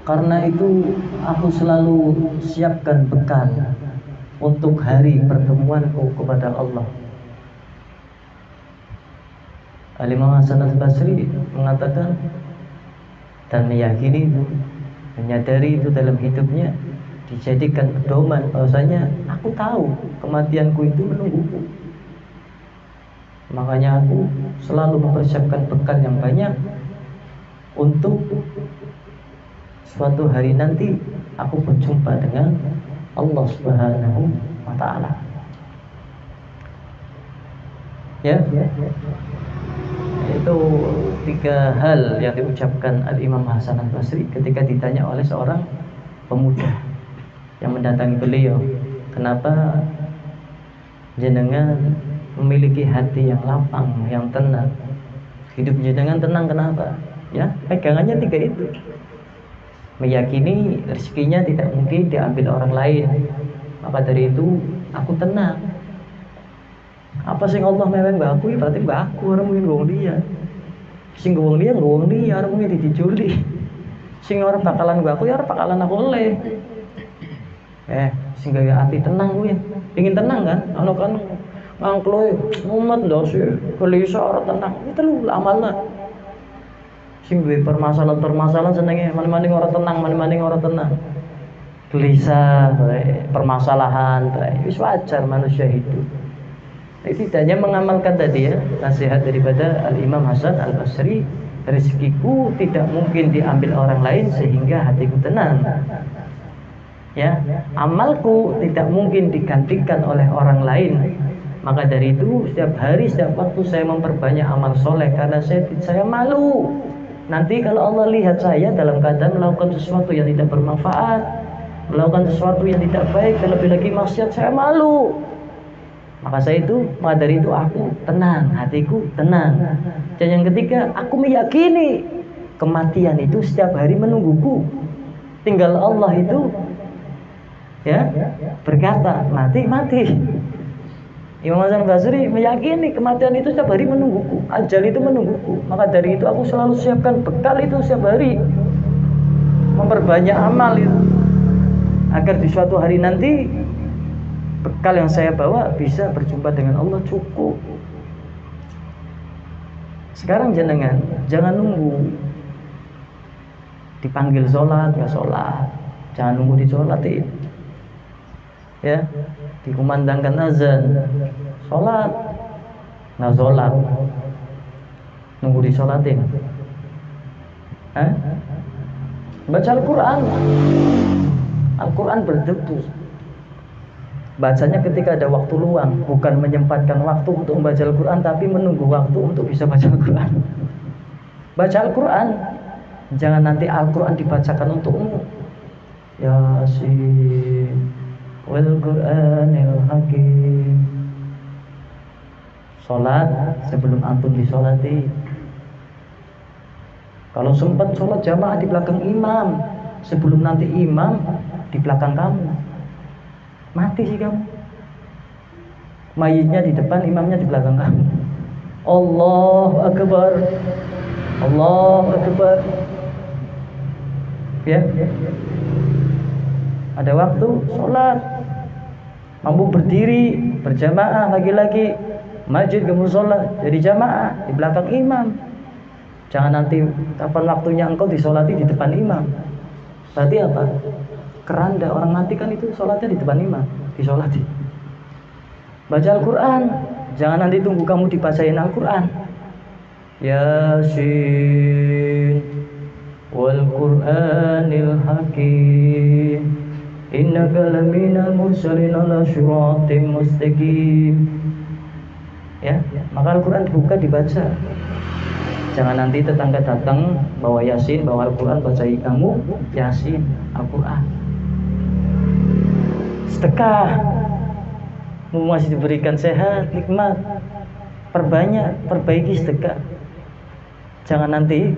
Karena itu aku selalu siapkan bekal untuk hari pertemuanku kepada Allah. Al-Imam Hasan Al-Basri mengatakan dan meyakini itu, menyadari itu dalam hidupnya, dijadikan pedoman bahwasanya aku tahu kematianku itu menungguku. Makanya aku selalu mempersiapkan bekal yang banyak untuk suatu hari nanti aku berjumpa dengan Allah Subhanahu wa Ta'ala. Ya, itu 3 hal yang diucapkan Al-Imam Hasan Al-Basri ketika ditanya oleh seorang pemuda yang mendatangi beliau, kenapa jenengan memiliki hati yang lapang, yang tenang, hidup jenengan tenang, kenapa? Ya, pegangannya 3 itu. Meyakini rezekinya tidak mungkin diambil orang lain, maka dari itu aku tenang. Apa sing Allah meweng mbak aku, berarti mbak aku orang mungkin ngomong dia. Sing ngomong dia, orang mungkin dijuli. Sing orang bakalan mbak aku, ya orang bakalan aku oleh. Sing gaya hati tenang gue, ingin tenang kan? Ano kan ngangkloy umat ndak sih, gelisah orang tenang. Itu lu amalnya. Sing duwe permasalahan senenge maning ora tenang, maning ora tenang. Gelisah, permasalahan, wis wajar manusia hidup. Tidak hanya mengamalkan tadi ya nasihat daripada Al-Imam Hasan Al-Basri, rezekiku tidak mungkin diambil orang lain sehingga hatiku tenang. Ya, amalku tidak mungkin digantikan oleh orang lain. Maka dari itu setiap hari, setiap waktu saya memperbanyak amal soleh karena saya malu. Nanti kalau Allah lihat saya dalam keadaan melakukan sesuatu yang tidak bermanfaat, melakukan sesuatu yang tidak baik, terlebih lagi maksiat, saya malu. Maka dari itu aku tenang, hatiku tenang. Dan yang ketiga, aku meyakini kematian itu setiap hari menungguku. Tinggal Allah itu ya berkata, mati. Imam Hasan Basri meyakini kematian itu setiap hari menungguku, ajal itu menungguku. Maka dari itu aku selalu siapkan bekal itu setiap hari, memperbanyak amal itu, agar di suatu hari nanti bekal yang saya bawa bisa berjumpa dengan Allah cukup. Sekarang jangan nunggu dipanggil sholat nggak sholat, jangan nunggu disolatin. Ya, dikumandangkan azan, sholat nggak sholat, nunggu disolatin. Baca Al-Quran berdebu. Bacanya ketika ada waktu luang, bukan menyempatkan waktu untuk membaca Al-Quran, tapi menunggu waktu untuk bisa baca Al-Quran. Baca Al-Quran, jangan nanti Al-Quran dibacakan untukmu. Yasin wal Qur'anil Hakim. Sholat sebelum antum disolati. Kalau sempat sholat jamaah di belakang imam, sebelum nanti imam di belakang kamu. Mati sih kamu. Mayitnya di depan, imamnya di belakang kamu. Allahu Akbar. Allahu Akbar. Ya. Ada waktu sholat, mampu berdiri berjamaah, lagi-lagi masjid ke musola jadi jamaah di belakang imam. Jangan nanti kapan waktunya engkau disolati di depan imam. Berarti apa? Keranda orang mati kan itu sholatnya di depan imam, disolati. Baca Al-Quran, jangan nanti tunggu kamu dibacain Al-Quran. Yasin wal Qur'anil Hakim innaka laminal mursalin ala syiratim mustaqim. Ya, maka Al-Quran dibuka dibaca. Jangan nanti tetangga datang bawa Yasin, bawa Al-Quran, bacain kamu Yasin, Al-Quran. Sedekah, masih diberikan sehat, nikmat, perbanyak, perbaiki sedekah. Jangan nanti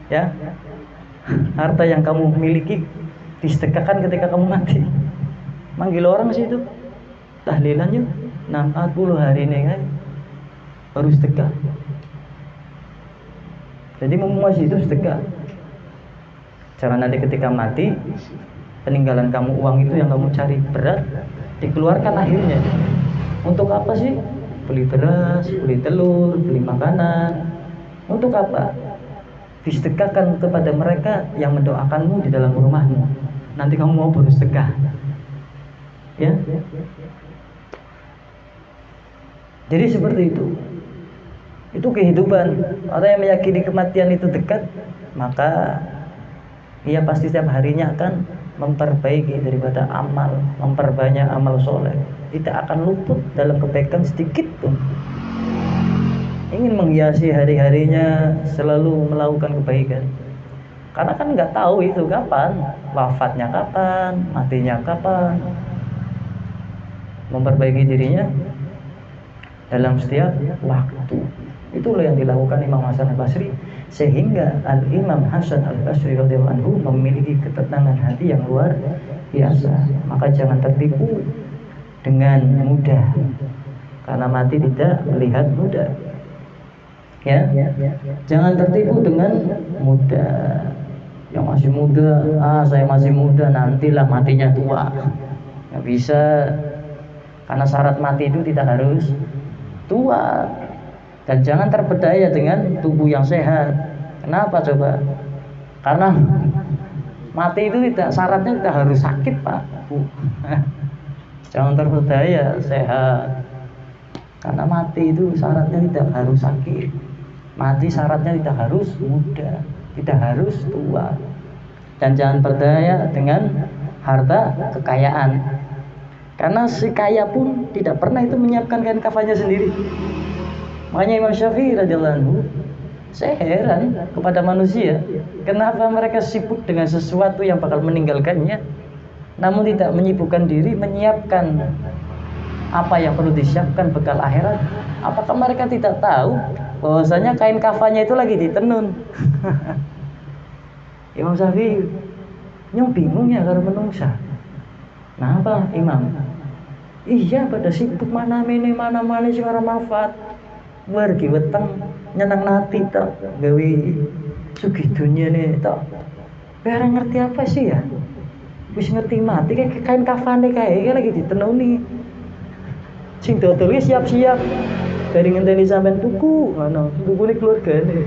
ya harta yang kamu miliki disedekahkan ketika kamu mati. Manggil orang sih itu tahlilan yuk 40 hari ini kan baru sedekah. Jadi masih itu sedekah. Jangan nanti ketika mati peninggalan kamu uang itu yang kamu cari berat dikeluarkan akhirnya. Untuk apa sih? Beli beras, beli telur, beli makanan. Untuk apa? Disedekahkan kepada mereka yang mendoakanmu di dalam rumahmu. Nanti kamu mau bersedekah. Ya. Jadi seperti itu. Itu kehidupan. Orang yang meyakini kematian itu dekat, maka ia pasti setiap harinya akan memperbaiki daripada amal, memperbanyak amal soleh. Tidak akan luput dalam kebaikan sedikit pun. Ingin menghiasi hari-harinya selalu melakukan kebaikan. Karena kan nggak tahu itu kapan, wafatnya kapan, matinya kapan. Memperbaiki dirinya dalam setiap waktu. Itulah yang dilakukan Imam Hasan Al-Basri, sehingga Al-Imam Hasan Al-Basri radhiyallahu anhu memiliki ketenangan hati yang luar biasa. Maka jangan tertipu dengan mudah, karena mati tidak melihat mudah. Ya, jangan tertipu dengan mudah. Yang masih muda, saya masih muda, nantilah matinya tua. Nggak bisa, karena syarat mati itu tidak harus tua. Dan jangan terpedaya dengan tubuh yang sehat. Kenapa coba? Karena mati itu tidak, syaratnya tidak harus sakit, Pak, Bu. Jangan terpedaya sehat. Karena mati itu syaratnya tidak harus sakit. Mati syaratnya tidak harus muda, tidak harus tua. Dan jangan berdaya dengan harta kekayaan. Karena si kaya pun tidak pernah itu menyiapkan kain kafannya sendiri. Makanya Imam Syafi'i radhiyallahu anhu, saya heran kepada manusia, kenapa mereka sibuk dengan sesuatu yang bakal meninggalkannya, namun tidak menyibukkan diri menyiapkan apa yang perlu disiapkan bekal akhirat. Apakah mereka tidak tahu bahwasanya kain kafannya itu lagi ditenun? Imam Syafi'i nyong bingung ya kalau menungsa. Nah apa Imam? Iya pada sibuk mana sing ora manfaat. Wargi weteng nyenang nati tak gawe sugih dunia nih tak. Barang ngerti apa sih ya? Wis ngerti mati kayak kain kafane kayak lagi ditenuni. Sing dodol siap-siap dari ngenteni sampean tuku ngono, tukune keluargane.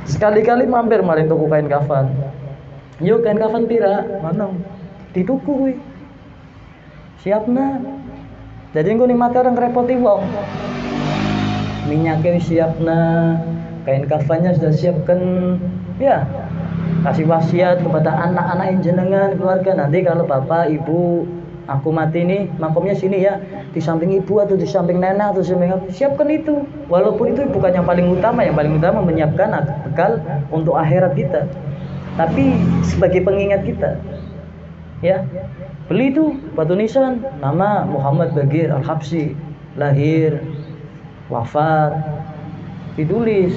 Sekali-kali mampir maring tuku kain kafan. Yo kain kafan pira? Ngono. Dituku kuwi. Siapna. Jadi engko nikmati orang ngrepoti wong. Minyaknya siapna, kain kafannya sudah siapkan, ya kasih wasiat kepada anak-anak jenengan keluarga. Nanti kalau bapak ibu aku mati nih, makamnya sini ya, di samping ibu atau di samping nenek atau samping apa, siapkan itu. Walaupun itu bukan yang paling utama menyiapkan bekal untuk akhirat kita, tapi sebagai pengingat kita. Ya, beli itu batu nisan, nama Muhammad Bagir Al-Habsyi, lahir, wafat, ditulis,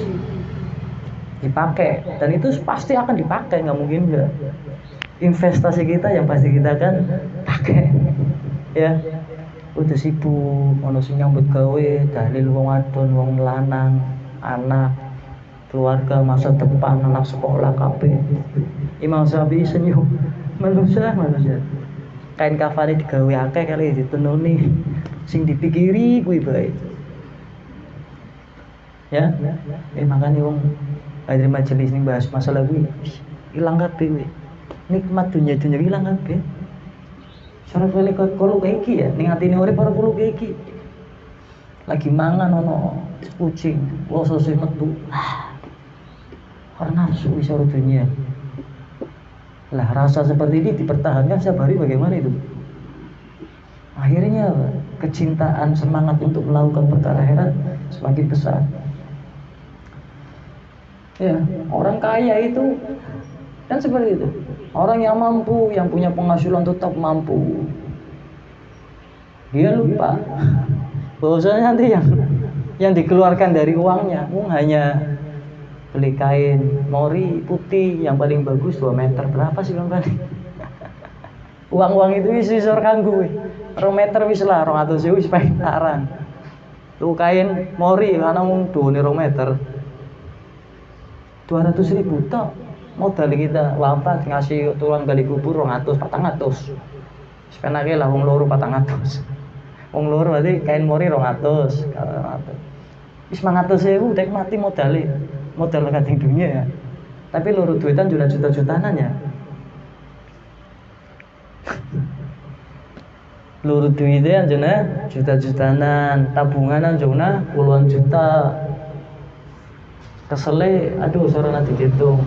dipakai, dan itu pasti akan dipakai, nggak mungkin enggak. Investasi kita yang pasti kita akan pakai. Ya, udah sibuk, ono sing nyambut gawe, dalil wong wadon, wong lanang, anak, keluarga, masa depan, anak sekolah, kabeh. Imam Syafi'i senyum, manusia. Kain kafane digawe akeh kali ditenuni, sing dipikiri kuwi bae. Ya, makanya wong hadir majelis ini bahas masalah gue hilang kabeh we. Nikmat dunia hilang kabeh. Syarat wali kalau kayak iki ya, ning atine urip para kulo kayak iki. Lagi mangan ono kucing, sosok metu. Karena nafsu syarat dunia. Lah rasa seperti ini dipertahankan setiap hari bagaimana itu? Akhirnya kecintaan, semangat untuk melakukan perkara akhirat semakin besar. Ya, orang kaya itu kan seperti itu. Orang yang mampu, yang punya penghasilan tetap mampu. Dia lupa bahwasanya nanti yang dikeluarkan dari uangnya hanya beli kain mori putih yang paling bagus 2 meter. Berapa sih Bang paling? Uang itu wis isor kanggo. 2 meter wis lah 200.000 wis pekaran. Tuh kain mori ana mung duwone 2 meter. 200.000 tok. Modal kita wafat ngasih tulang gali kubur 200 400. Sepenake lah wong loro 400. Wong loro berarti kain mori 200. Wis 500.000 dek mati modale. Modal kating dunia ya. Tapi loro duitan juta-jutaan ya. Loro duitnya anjena juta-jutaan, tabungan anjona puluhan juta. Kesele, aduh sorona dihitung.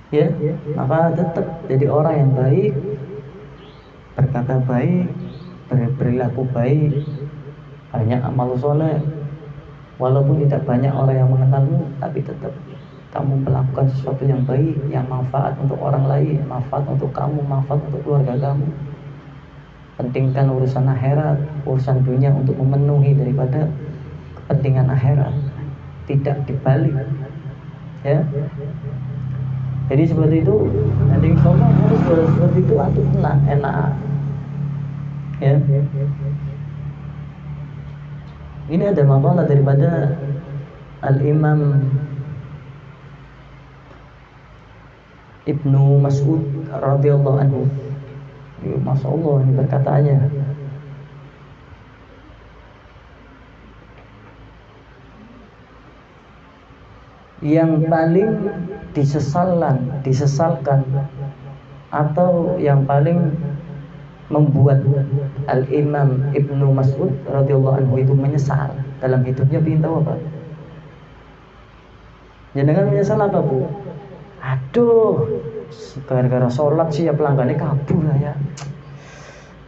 Ya, maka tetap jadi orang yang baik, berkata baik, berperilaku baik, banyak amal soleh. Walaupun tidak banyak orang yang mengenalmu, tapi tetap kamu melakukan sesuatu yang baik, yang manfaat untuk orang lain, manfaat untuk kamu, manfaat untuk keluarga kamu. Pentingkan urusan akhirat, urusan dunia untuk memenuhi daripada kepentingan akhirat, tidak dibalik. Ya. Jadi seperti itu, nanti ngomong harus seperti itu atau enak. Ya. Ini ada makalah daripada Al-Imam Ibnu Mas'ud radhiyallahu anhu. Masya Allah ini perkataannya. Yang paling disesalkan atau yang paling membuat Al-Imam Ibnu Mas'ud radhiyallahu anhu itu menyesal dalam hidupnya, ingin tahu apa? Jangan menyesal apa Bu? Aduh, gara-gara sholat sih ya pelanggannya kabur ya.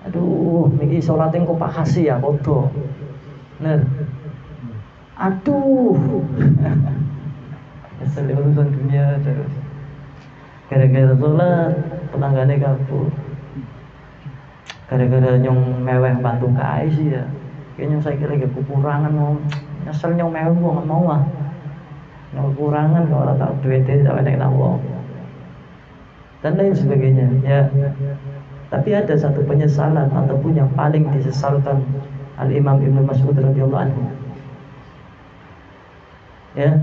Aduh, niki sholatnya kok Pak Hasi ya kodo. Bener. Aduh. Asal urusan dunia terus. Gara-gara sholat pelanggannya kabur. Gara-gara nyong meweh bantu kai sih ya. Kayaknya saya kira gak kekurangan mau nyesel nyong meweh gua nggak mau ah. Nyong kekurangan kalau tak duitnya tak ada wong. Dan lain sebagainya ya. Tapi ada satu penyesalan ataupun yang paling disesalkan Al-Imam Ibnu Mas'ud radhiyallahu anhu. Ya,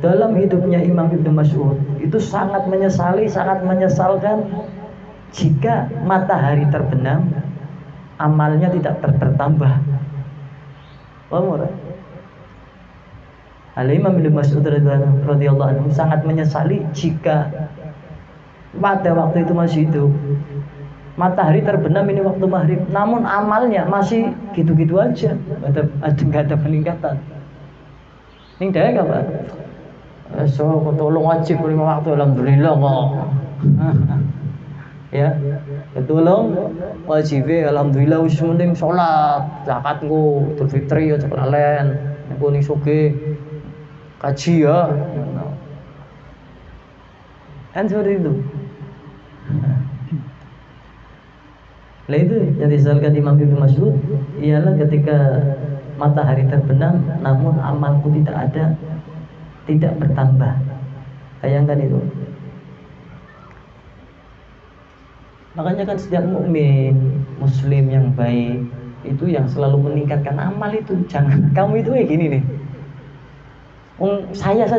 dalam hidupnya Imam Ibnu Mas'ud itu sangat menyesali, sangat menyesalkan jika matahari terbenam, amalnya tidak bertambah. Paham? Al-Imam Ibnu Mas'ud radhiyallahu anhu sangat menyesali jika pada waktu itu masih hidup, matahari terbenam ini waktu maghrib, namun amalnya masih gitu-gitu aja, nggak ada peningkatan. Ini dia apa? So, tolong wajib 5 waktu, alhamdulillah kok. Ya, tolong wajib, alhamdulillah wis mending sholat, zakat ku, Idul Fitri ya cepet lalen, nego ning suge kaji ya. Kan seperti itu. Lah itu yang disesalkan Imam Ibnu Mas'ud ialah ketika matahari terbenam namun amalku tidak ada, tidak bertambah. Bayangkan itu. Makanya kan setiap mukmin, muslim yang baik itu yang selalu meningkatkan amal itu. Jangan kamu itu kayak gini nih. Saya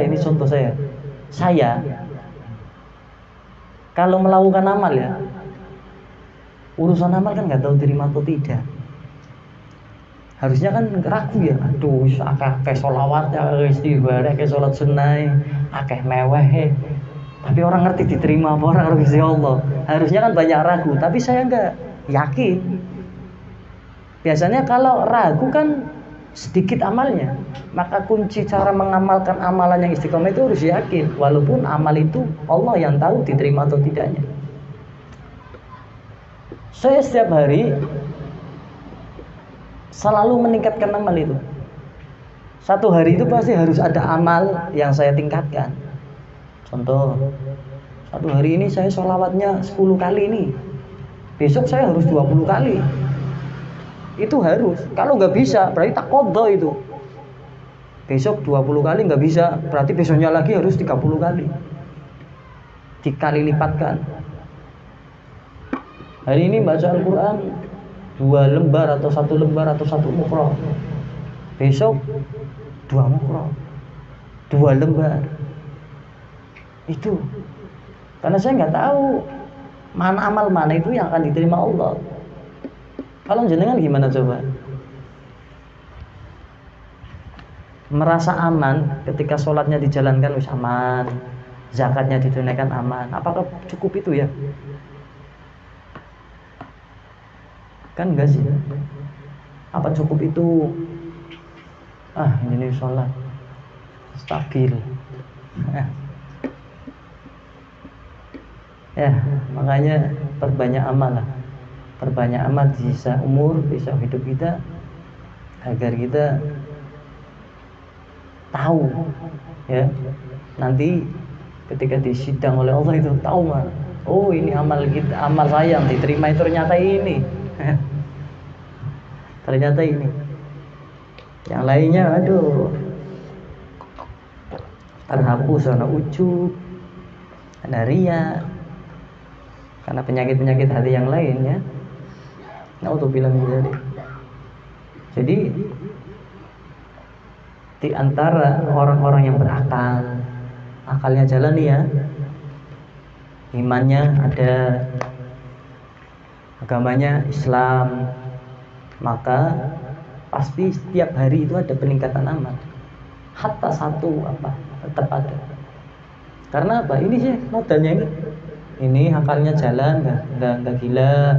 ini contoh saya. Saya kalau melakukan amal ya, urusan amal kan nggak tahu terima atau tidak. Harusnya kan ragu ya, aduh akeh sholawat ya, istighfar, akeh sholat sunnah, akeh meweh. Tapi orang ngerti diterima apa orang Gusti Allah. Harusnya kan banyak ragu, tapi saya enggak yakin. Biasanya kalau ragu kan sedikit amalnya. Maka kunci cara mengamalkan amalan yang istiqomah itu harus yakin, walaupun amal itu Allah yang tahu diterima atau tidaknya. Saya setiap hari selalu meningkatkan amal itu. Satu hari itu pasti harus ada amal yang saya tingkatkan. Contoh, satu hari ini saya sholawatnya 10 kali nih. Besok saya harus 20 kali. Itu harus. Kalau nggak bisa, berarti tak qadha itu. Besok 20 kali nggak bisa, berarti besoknya lagi harus 30 kali. Dikali lipatkan. Hari ini baca Al-Quran 2 lembar atau 1 lembar atau 1 muqrah. Besok 2 muqrah, 2 lembar. Itu karena saya nggak tahu mana amal mana itu yang akan diterima Allah. Kalau jenengan gimana coba? Merasa aman ketika sholatnya dijalankan wis aman, zakatnya ditunaikan aman. Apakah cukup itu ya? Kan enggak sih. Apa cukup itu? Ini sholat stabil. Ya, makanya perbanyak amal lah. Perbanyak amal di sisa umur, di sisa hidup kita, agar kita tahu ya, nanti ketika disidang oleh Allah itu tahu mah, oh ini amal kita, amal saya yang diterima itu ternyata ini. Ternyata ini. Yang lainnya aduh terhapus karena ujub, karena riya, karena penyakit-penyakit hati yang lain ya. Naudzubillah min dzalik. Jadi di antara orang-orang yang berakal, akalnya jalan ya, imannya ada, agamanya Islam, maka pasti setiap hari itu ada peningkatan amal. Hatta satu tetap ada. Karena apa? Ini sih modalnya ini akalnya jalan, nggak gila,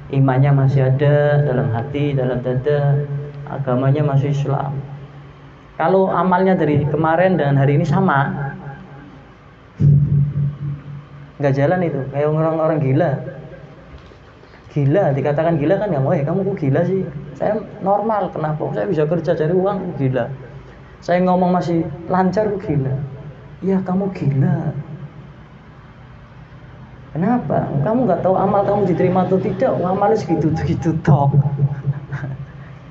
imannya masih ada dalam hati, dalam dada, agamanya masih Islam. Kalau amalnya dari kemarin dan hari ini sama, nggak jalan itu. Kayak orang-orang gila. Gila, dikatakan gila kan nggak mau, kamu kok gila sih? Saya normal, kenapa? Saya bisa kerja cari uang, kok gila. Saya ngomong masih lancar, kok gila. Ya kamu gila. Kenapa? Kamu nggak tahu amal kamu diterima atau tidak? Amalnya segitu tok.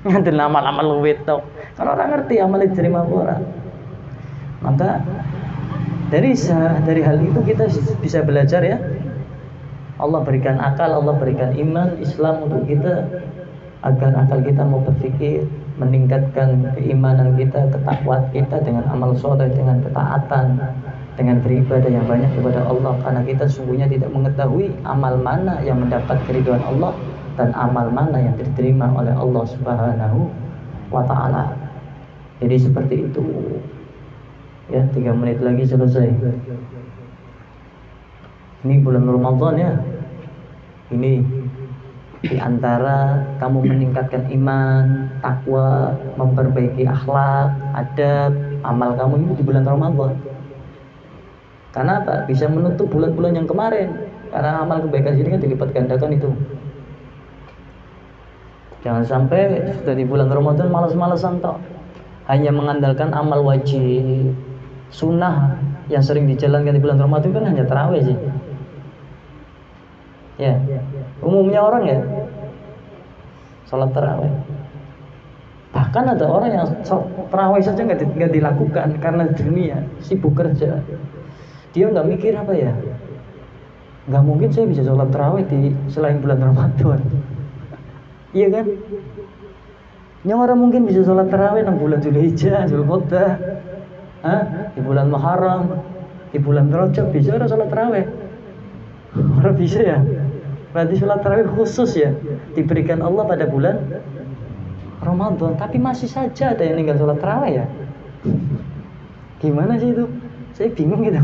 Ngantin amal luwet tok. Kalau orang ngerti amal diterima orang. Maka dari hal itu kita bisa belajar ya. Allah berikan akal, Allah berikan iman, Islam untuk kita agar akal kita mau berpikir, meningkatkan keimanan kita, ketakwaan kita dengan amal soleh, dengan ketaatan, dengan beribadah yang banyak kepada Allah. Karena kita sungguhnya tidak mengetahui amal mana yang mendapat keridhaan Allah dan amal mana yang diterima oleh Allah Subhanahu wa ta'ala. Jadi seperti itu. Ya, 3 menit lagi selesai. Ini bulan Ramadan ya. Ini di antara kamu meningkatkan iman, takwa, memperbaiki akhlak, adab, amal kamu itu di bulan Ramadan. Karena apa? Bisa menutup bulan-bulan yang kemarin. Karena amal kebaikan sini kan dilipat gandakan itu. Jangan sampai sudah di bulan Ramadan malas-malasan tok. Hanya mengandalkan amal wajib. Sunnah yang sering dijalankan di bulan Ramadan kan hanya tarawih sih. Ya, umumnya orang ya salat tarawih. Bahkan ada orang yang tarawih saja nggak dilakukan karena dunia, sibuk kerja. Dia nggak mikir apa ya, nggak mungkin saya bisa sholat tarawih di selain bulan Ramadan. Iya kan? Yang orang mungkin bisa sholat tarawih 6 bulan Zulhijjah, Zulqa'dah, di bulan Muharram, di bulan Rajab bisa orang sholat tarawih. Orang bisa ya. Berarti sholat tarawih khusus ya, diberikan Allah pada bulan Ramadan, tapi masih saja ada yang ninggal sholat tarawih ya. Gimana sih itu? Saya bingung gitu.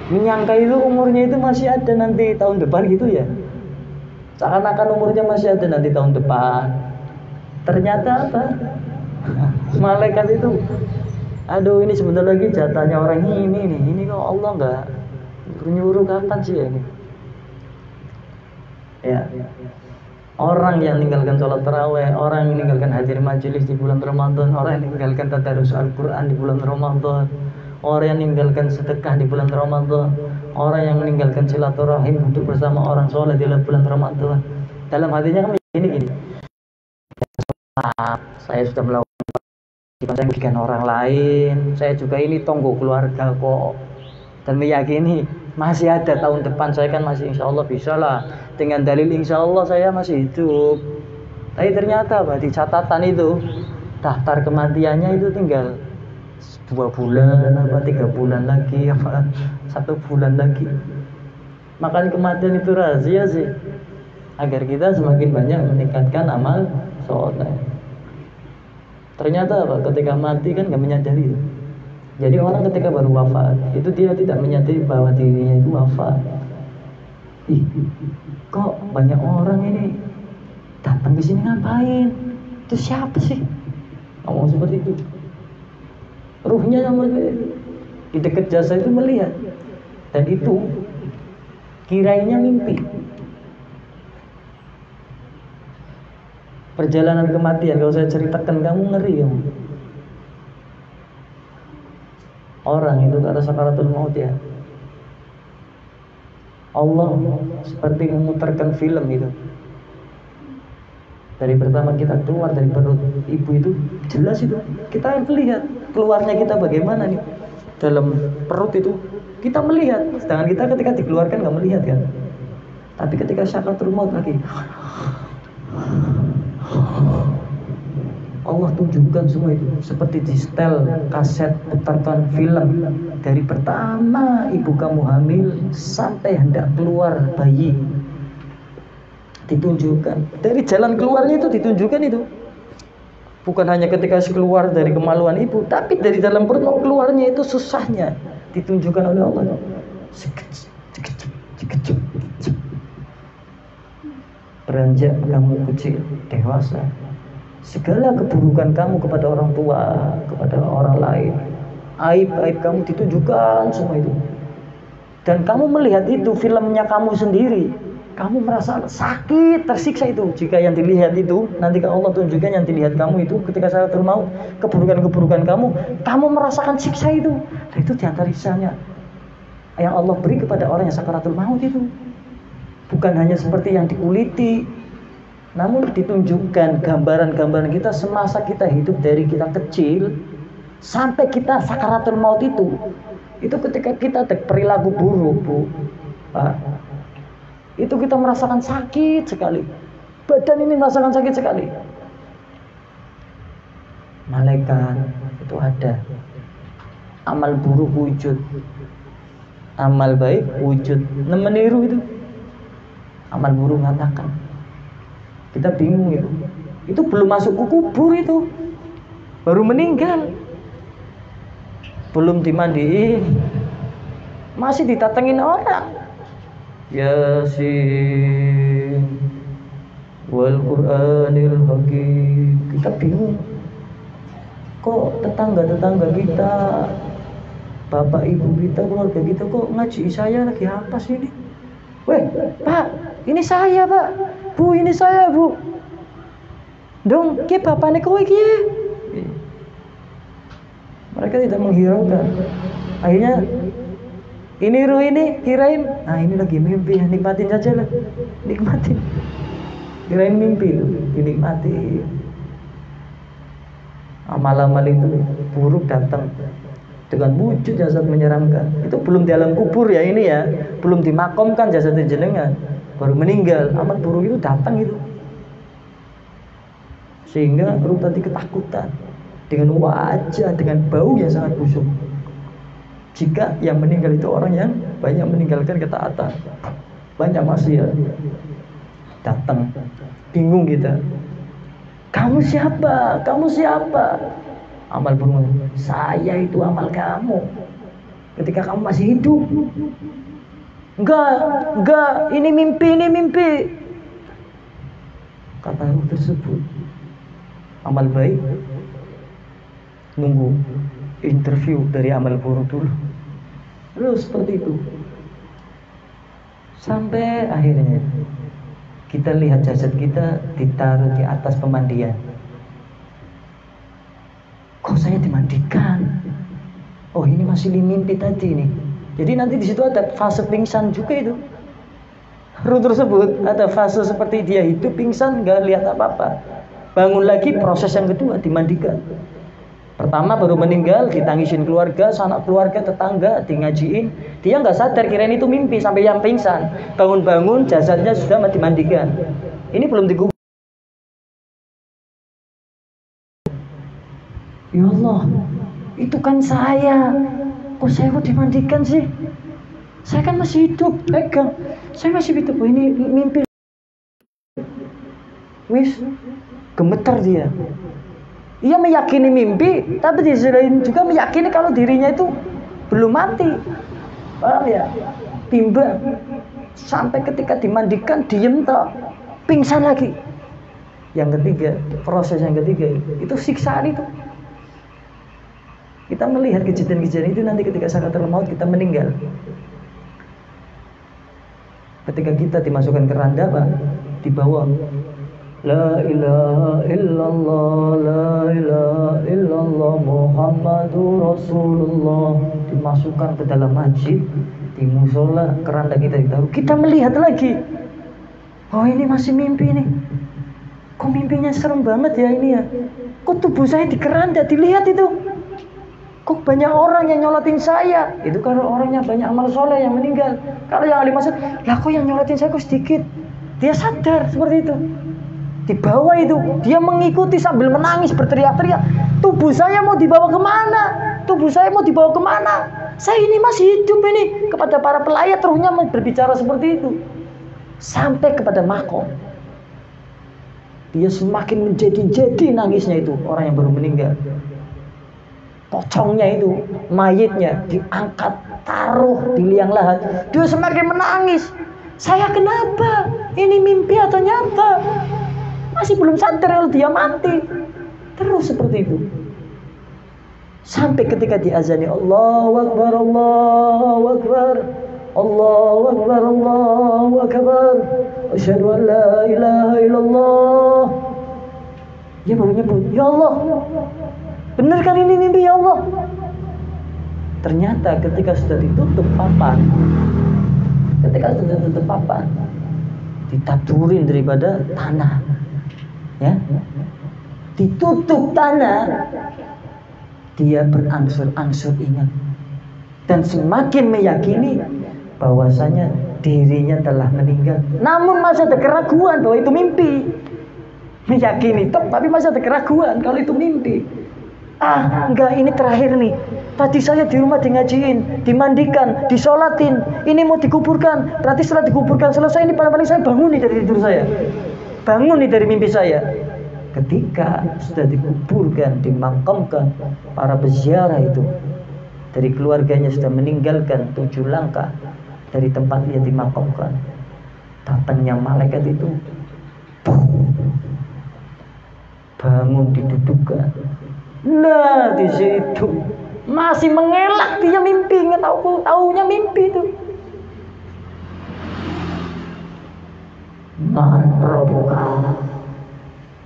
Menyangka itu umurnya itu masih ada nanti tahun depan gitu ya. Seakan-akan umurnya masih ada nanti tahun depan. Ternyata apa? Malaikat itu, aduh ini sebentar lagi jatahnya orang ini nih. Ini kok Allah nggak nyuruh kapan sih ya ini? Ya. Orang yang meninggalkan sholat tarawih, orang yang meninggalkan hadir majelis di bulan Ramadan, orang yang meninggalkan tadarus Al-Quran di bulan Ramadan, orang yang meninggalkan sedekah di bulan Ramadan, orang yang meninggalkan silaturahim duduk bersama orang soleh di bulan Ramadan. Dalam hatinya kan gini, saya sudah melakukan saya merugikan orang lain, saya juga ini tonggo keluarga kok, dan meyakini masih ada tahun depan, saya kan masih insya Allah bisa lah, dengan dalil insya Allah saya masih hidup. Tapi ternyata di catatan itu daftar kematiannya itu tinggal 2 bulan apa 3 bulan lagi apa 1 bulan lagi. Makanya kematian itu rahasia sih, agar kita semakin banyak meningkatkan amal soleh. Ternyata ketika mati kan gak menyadari itu. Jadi orang ketika baru wafat itu dia tidak menyadari bahwa dirinya itu wafat. Kok banyak orang ini datang ke sini ngapain? Itu siapa sih? Ngomong seperti itu. Ruhnya yang di dekat jasa itu melihat, dan itu kirainya mimpi. Perjalanan kematian kalau saya ceritakan kamu ngeri ya. Orang itu ada sakaratul maut ya. Allah seperti memutarkan film itu. Dari pertama kita keluar dari perut ibu itu jelas itu. Kita melihat keluarnya kita bagaimana nih. Dalam perut itu kita melihat. Sedangkan kita ketika dikeluarkan nggak melihat kan. Tapi ketika sakaratul maut lagi, Allah tunjukkan semua itu seperti di setel kaset putarkan film dari pertama ibu kamu hamil sampai hendak keluar bayi, ditunjukkan dari jalan keluarnya itu ditunjukkan itu. Bukan hanya ketika keluar dari kemaluan ibu, tapi dari dalam perut mau keluarnya itu susahnya ditunjukkan oleh Allah. Beranjak kamu kecil dewasa, segala keburukan kamu kepada orang tua, kepada orang lain, aib-aib kamu ditunjukkan semua itu. Dan kamu melihat itu filmnya kamu sendiri, kamu merasa sakit, tersiksa itu. Jika yang dilihat itu, nanti Allah tunjukkan yang dilihat kamu itu ketika sakaratul maut, keburukan-keburukan kamu merasakan siksa itu. Dan itu diantara risanya yang Allah beri kepada orang yang sakaratul maut itu. Bukan hanya seperti yang dikuliti, namun ditunjukkan gambaran-gambaran kita semasa kita hidup dari kita kecil sampai kita sakaratul maut itu. Itu ketika kita ada perilaku buruk, Bu, Pak, itu kita merasakan sakit sekali. Badan ini merasakan sakit sekali. Malaikat itu ada. Amal buruk wujud, amal baik wujud. Meniru itu. Amal buruk mengatakan. Kita bingung itu. Itu belum masuk ke kubur itu. Baru meninggal. Belum dimandiin. Masih ditatengin orang. Yasin wal Qur'anil Hakim. Kita bingung. Kok tetangga-tetangga kita, bapak ibu kita, keluarga kita kok ngaji saya lagi apa sih ini? Weh, Pak, ini saya, Pak. Bu, ini saya, Bu. Dong, ki bapaknya kowe ki. Mereka tidak menghiraukan. Akhirnya ini ruh ini kirain, nah ini lagi mimpi, nikmatin saja lah. Nikmatin. Kirain mimpi itu, dinikmati. Amal-amal itu buruk datang dengan wujud jasad menyeramkan. Itu belum di alam kubur ya ini ya, belum dimakamkan jasad jenengan, baru meninggal. Amal buruk itu datang itu, sehingga ruh tadi ketakutan dengan wajah, dengan bau yang sangat busuk. Jika yang meninggal itu orang yang banyak meninggalkan ketaatan, banyak maksiat, datang Bingung kita. Kamu siapa? Kamu siapa? Amal buruk. Saya itu amal kamu. Ketika kamu masih hidup. Enggak, ini mimpi. Kata ruh tersebut. Amal baik nunggu interview dari amal buruk dulu. Terus seperti itu. Sampai akhirnya kita lihat jasad kita ditaruh di atas pemandian. Kok saya dimandikan? Oh, ini masih mimpi tadi nih. Jadi nanti di situ ada fase pingsan juga itu. Ruh tersebut ada fase seperti dia hidup pingsan, nggak lihat apa-apa. Bangun lagi, proses yang kedua dimandikan. Pertama baru meninggal, ditangisin keluarga, sanak keluarga, tetangga, di ngajiin. Dia nggak sadar kirain itu mimpi sampai yang pingsan. Bangun-bangun, jasadnya sudah dimandikan. Ini belum dikubur. Ya Allah, itu kan saya. Kok saya kok dimandikan sih? Saya kan masih hidup, pegang. Saya masih hidup. Oh, ini mimpi. Wis, gemetar dia. Ia meyakini mimpi, tapi di sisi lain juga meyakini kalau dirinya itu belum mati. Paham ya? Timbang. Sampai ketika dimandikan, diem toh, pingsan lagi. Yang ketiga, proses yang ketiga itu siksaan itu. Kita melihat kejadian-kejadian itu nanti ketika sakaratul maut kita meninggal. Ketika kita dimasukkan ke randa, Pak, di bawah La ilaha illallah, la ilaha illallah, Muhammadur Rasulullah, dimasukkan ke dalam masjid, di musola, keranda kita ditaruh. Kita melihat lagi, oh ini masih mimpi nih. Kok mimpinya serem banget ya ini ya. Kok tubuh saya di keranda, dilihat itu. Kok banyak orang yang nyolatin saya. Itu kalau orangnya banyak amal soleh yang meninggal. Kalau yang ahli maksud, lah kok yang nyolatin saya kok sedikit. Dia sadar seperti itu. Di bawah itu, dia mengikuti sambil menangis, berteriak-teriak. Tubuh saya mau dibawa kemana? Tubuh saya mau dibawa kemana? Saya ini masih hidup ini. Kepada para pelayat ruhnya berbicara seperti itu. Sampai kepada makom. Dia semakin menjadi-jadi nangisnya itu. Orang yang baru meninggal. Pocongnya itu, mayitnya diangkat, taruh di liang lahat. Dia semakin menangis. Saya kenapa? Ini mimpi atau nyata? Masih belum sadar kalau dia mati. Terus seperti itu. Sampai ketika diazani Allahu Akbar, Allahu Akbar, Allahu Akbar, Allahu Akbar, asyhadu an la ilaha illallah. Dia baru nyebut, ya Allah, benar kan ini mimpi ya Allah? Ternyata ketika sudah ditutup papan, ditaburin daripada tanah, ya, ditutup tanah, dia berangsur-angsur ingat dan semakin meyakini bahwasanya dirinya telah meninggal. Namun masih ada keraguan bahwa itu mimpi. Meyakini tapi masih ada keraguan kalau itu mimpi. Enggak, ini terakhir nih. Tadi saya di rumah ngajiin, dimandikan, disolatin. Ini mau dikuburkan. Berarti setelah dikuburkan selesai ini paling-paling saya bangun nih dari tidur saya. Bangun nih dari mimpi saya. Ketika sudah dikuburkan, dimakamkan, para peziarah itu dari keluarganya sudah meninggalkan 7 langkah dari tempat dia dimakamkan. Datangnya malaikat itu, bangun didudukkan. Nah, di situ masih mengelak dia mimpi, nggak taunya mimpi itu. Rabbuka.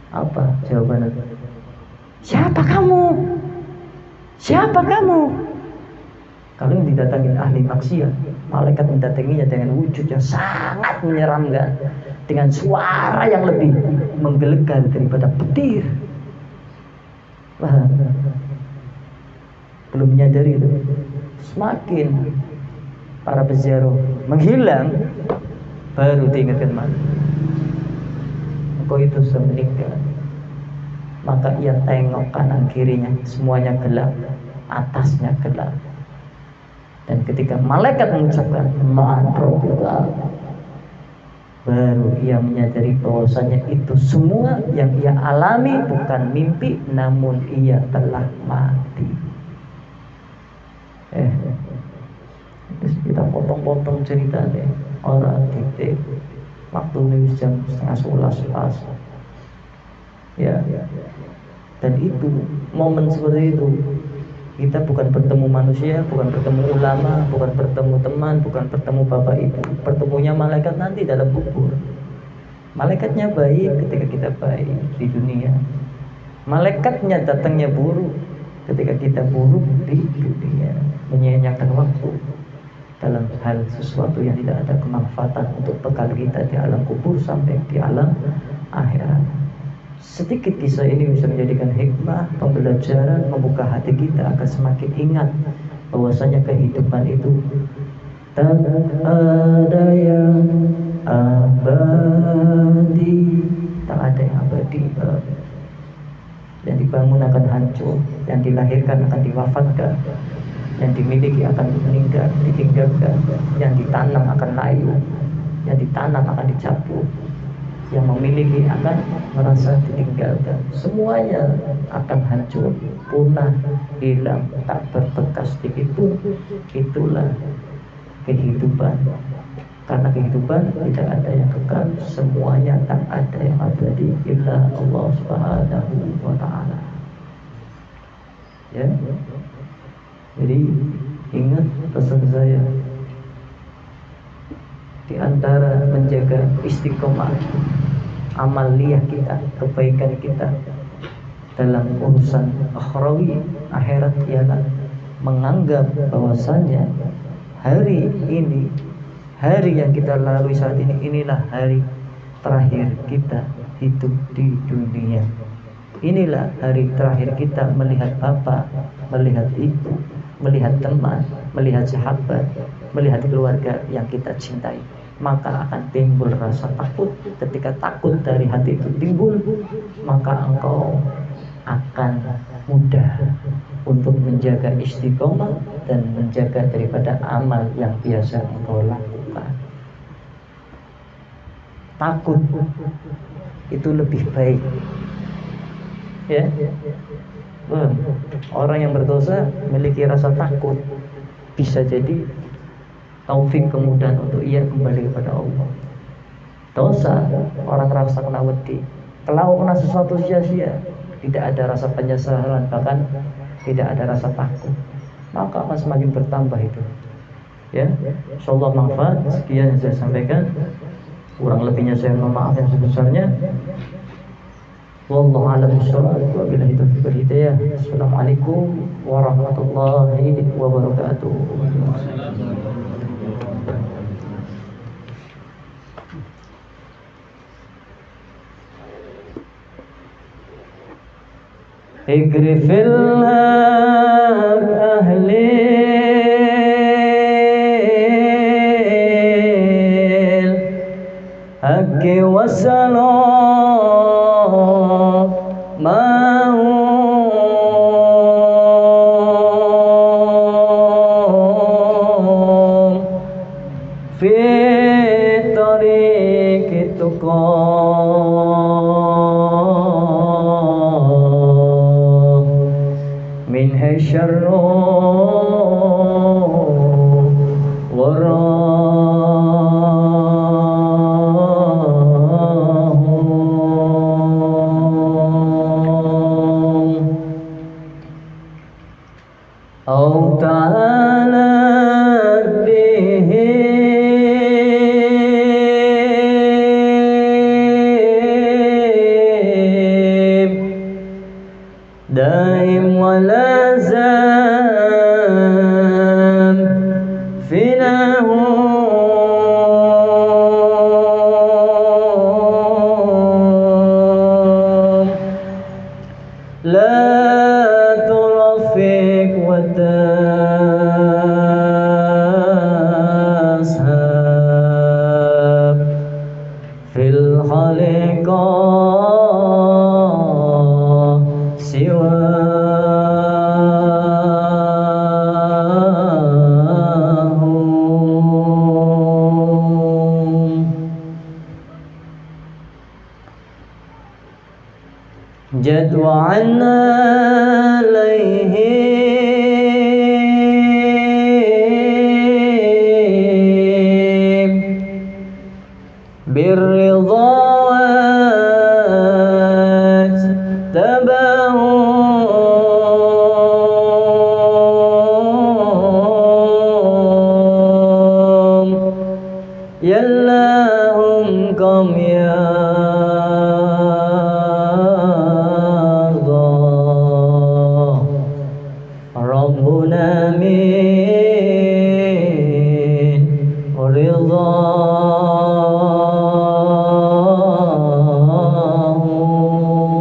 Apa jawabannya? Siapa kamu? Siapa kamu? Kalau yang didatangin ahli maksiat, malaikat mendatanginya dengan wujud yang sangat menyeramkan, dengan suara yang lebih menggelegar daripada petir. Wah, belum menyadari itu. Semakin para peziarah menghilang, baru diingatkan mana. Engkau itu sudah meninggal. Maka ia tengok kanan kirinya, semuanya gelap, atasnya gelap. Dan ketika malaikat mengucapkan Man Rabbuka, baru ia menyadari bahwasanya itu semua yang ia alami bukan mimpi, namun ia telah mati. Terus kita potong-potong cerita deh orang titik waktu nih jam 10:30 pas. Ya. Dan itu momen seperti itu. Kita bukan bertemu manusia, bukan bertemu ulama, bukan bertemu teman, bukan bertemu bapak ibu. Bertemunya malaikat nanti dalam kubur. Malaikatnya baik ketika kita baik di dunia. Malaikatnya datangnya buruk ketika kita buruk di dunia. Menyia-nyiakan waktu dalam hal sesuatu yang tidak ada kemanfaatan untuk bekal kita di alam kubur sampai di alam akhirat. Sedikit kisah ini bisa menjadikan hikmah, pembelajaran, membuka hati kita agar semakin ingat bahwasanya kehidupan itu tak ada yang abadi, tak ada yang abadi. Yang dibangun akan hancur, yang dilahirkan akan diwafatkan, yang dimiliki akan meninggal, ditinggalkan, yang ditanam akan layu, yang ditanam akan dicabut, yang memiliki akan merasa ditinggalkan. Semuanya akan hancur, punah, hilang, tak berbekas sedikit pun. Itulah kehidupan. Karena kehidupan tidak ada yang kekal, semuanya tak ada yang abadi illa Allah Subhanahu wa ta'ala. Ya. Jadi ingat pesan saya, di antara menjaga istiqomah amaliyah kita, kebaikan kita dalam urusan akhrawi, akhirat, ialah menganggap bahwasanya hari ini, hari yang kita lalui saat ini, inilah hari terakhir kita hidup di dunia. Inilah hari terakhir kita melihat bapak, melihat ibu, melihat teman, melihat sahabat, melihat keluarga yang kita cintai. Maka akan timbul rasa takut. Ketika takut dari hati itu timbul, maka engkau akan mudah untuk menjaga istiqomah dan menjaga daripada amal yang biasa engkau lakukan. Takut itu lebih baik. Ya, orang yang berdosa memiliki rasa takut, bisa jadi taufik kemudahan untuk ia kembali kepada Allah. Dosa, orang rasa kena wedi, kalau kena sesuatu sia-sia, tidak ada rasa penyesalan, bahkan tidak ada rasa takut, maka akan semakin bertambah itu. Ya, insyaallah manfaat. Sekian yang saya sampaikan, kurang lebihnya saya mohon maaf yang sebesarnya. Wallahu a'lam bishawab, wa billahi taufiq wal hidayah. Assalamualaikum warahmatullahi wabarakatuh. اقرف الهاب أهلي الحق والسلام معهم في طريق التقى منها الشر وراهم أو تعالى بهم دائم ولا زال جد وعن عليهم بالرضا تبهم يلاهم قم يرضى ربنا من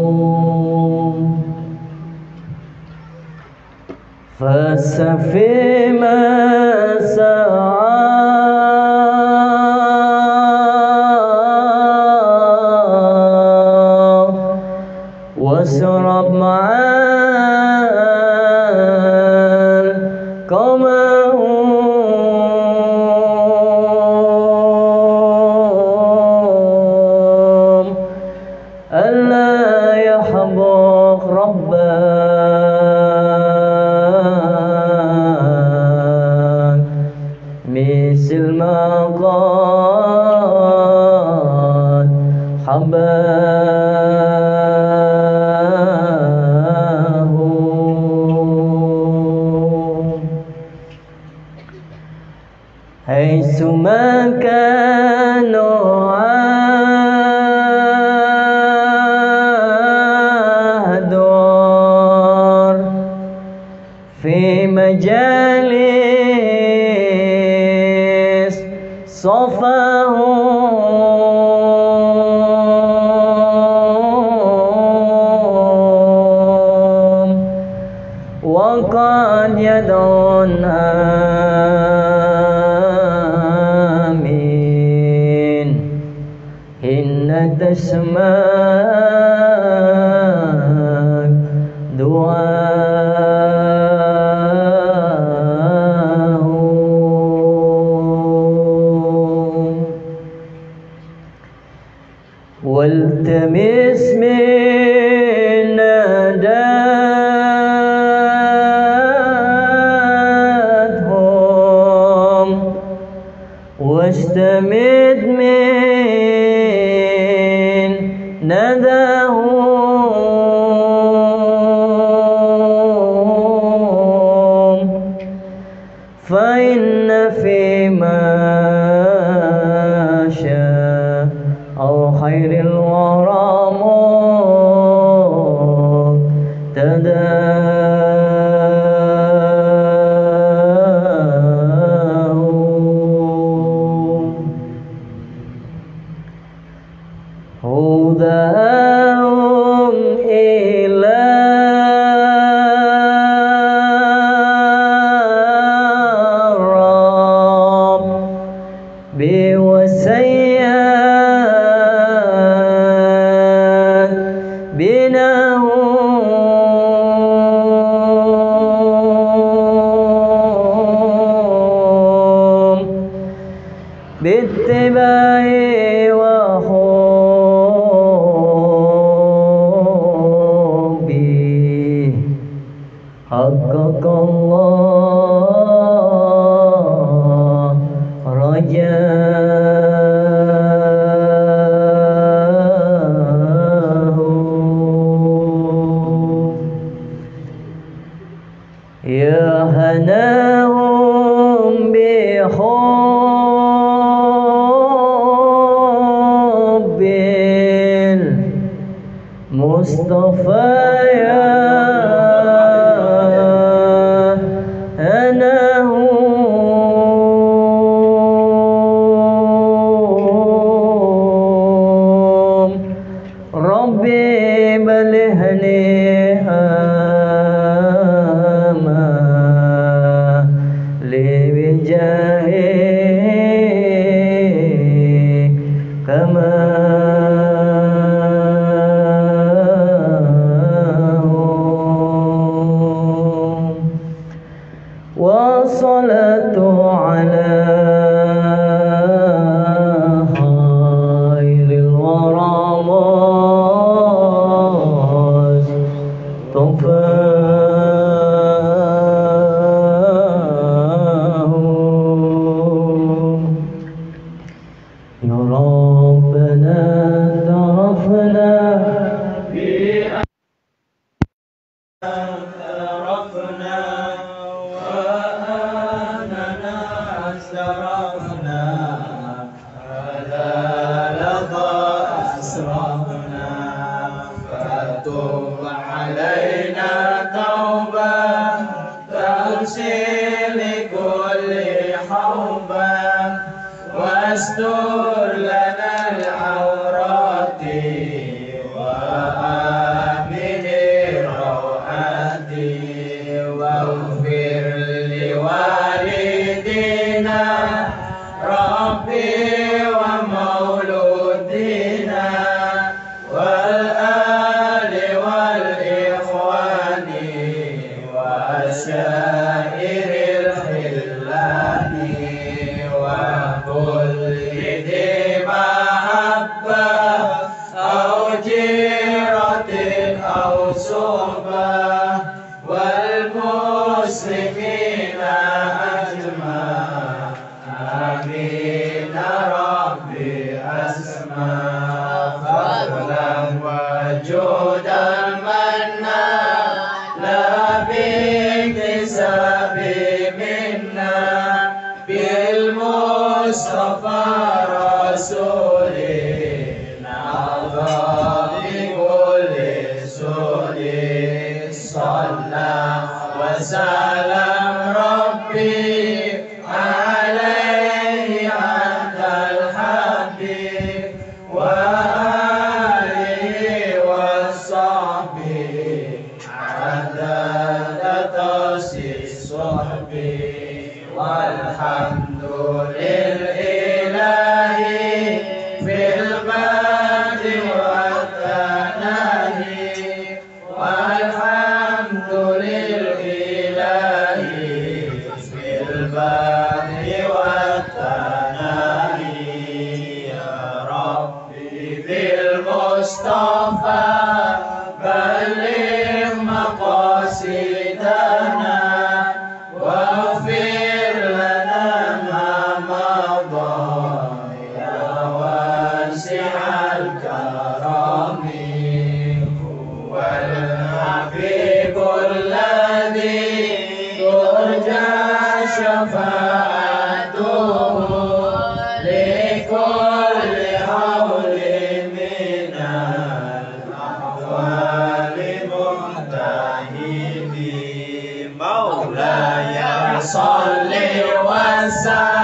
رضاهم فسفي ما سعى واشرب مع القوم ألا يحبق ربك مثل ما قد حباه حيثما كانوا عهدوا في مجالس صفاهم وقد يدعون آمين إن تسمع دعاهم والتمس من ناداتهم واستمد من نداهم فإن فيما شاء أو خير الورى مقتداهم هداهم إلى الرب وسيئات بينهم باتباع وحبي حقق الله رجاهم يا هناهم بحب المصطفى يا هناهم ربي بلغني أما لي بجاهي كما هم والصلاة على خير الورى عوبا واستر لنا العورات وآمن الروعات واغفر لوالدينا ربي ومولودينا والآل والإخوان وسائر الخلان وكل ذي محبة أو جيرة أو صحبة والمسلمين أجمع آمين ربي أسمع فضلا وجودا منا لا باكتساب منا بالمصطفى رسولنا بكل سؤل صلى وسلم ربي عليه عند الحبيب وآله وصحبه عدد تأسيس صحبه والحمد لله في المجد والثناء والحمد لله في المجد والثناء يا ربي بالمصطفى بلغ مقاصدنا واغفر لنا ما مضى يا واسع الكرم هو الحبيب الذي ترجى شفاعته لكل حول من الأحوال مجتهد مولاي صل وسلم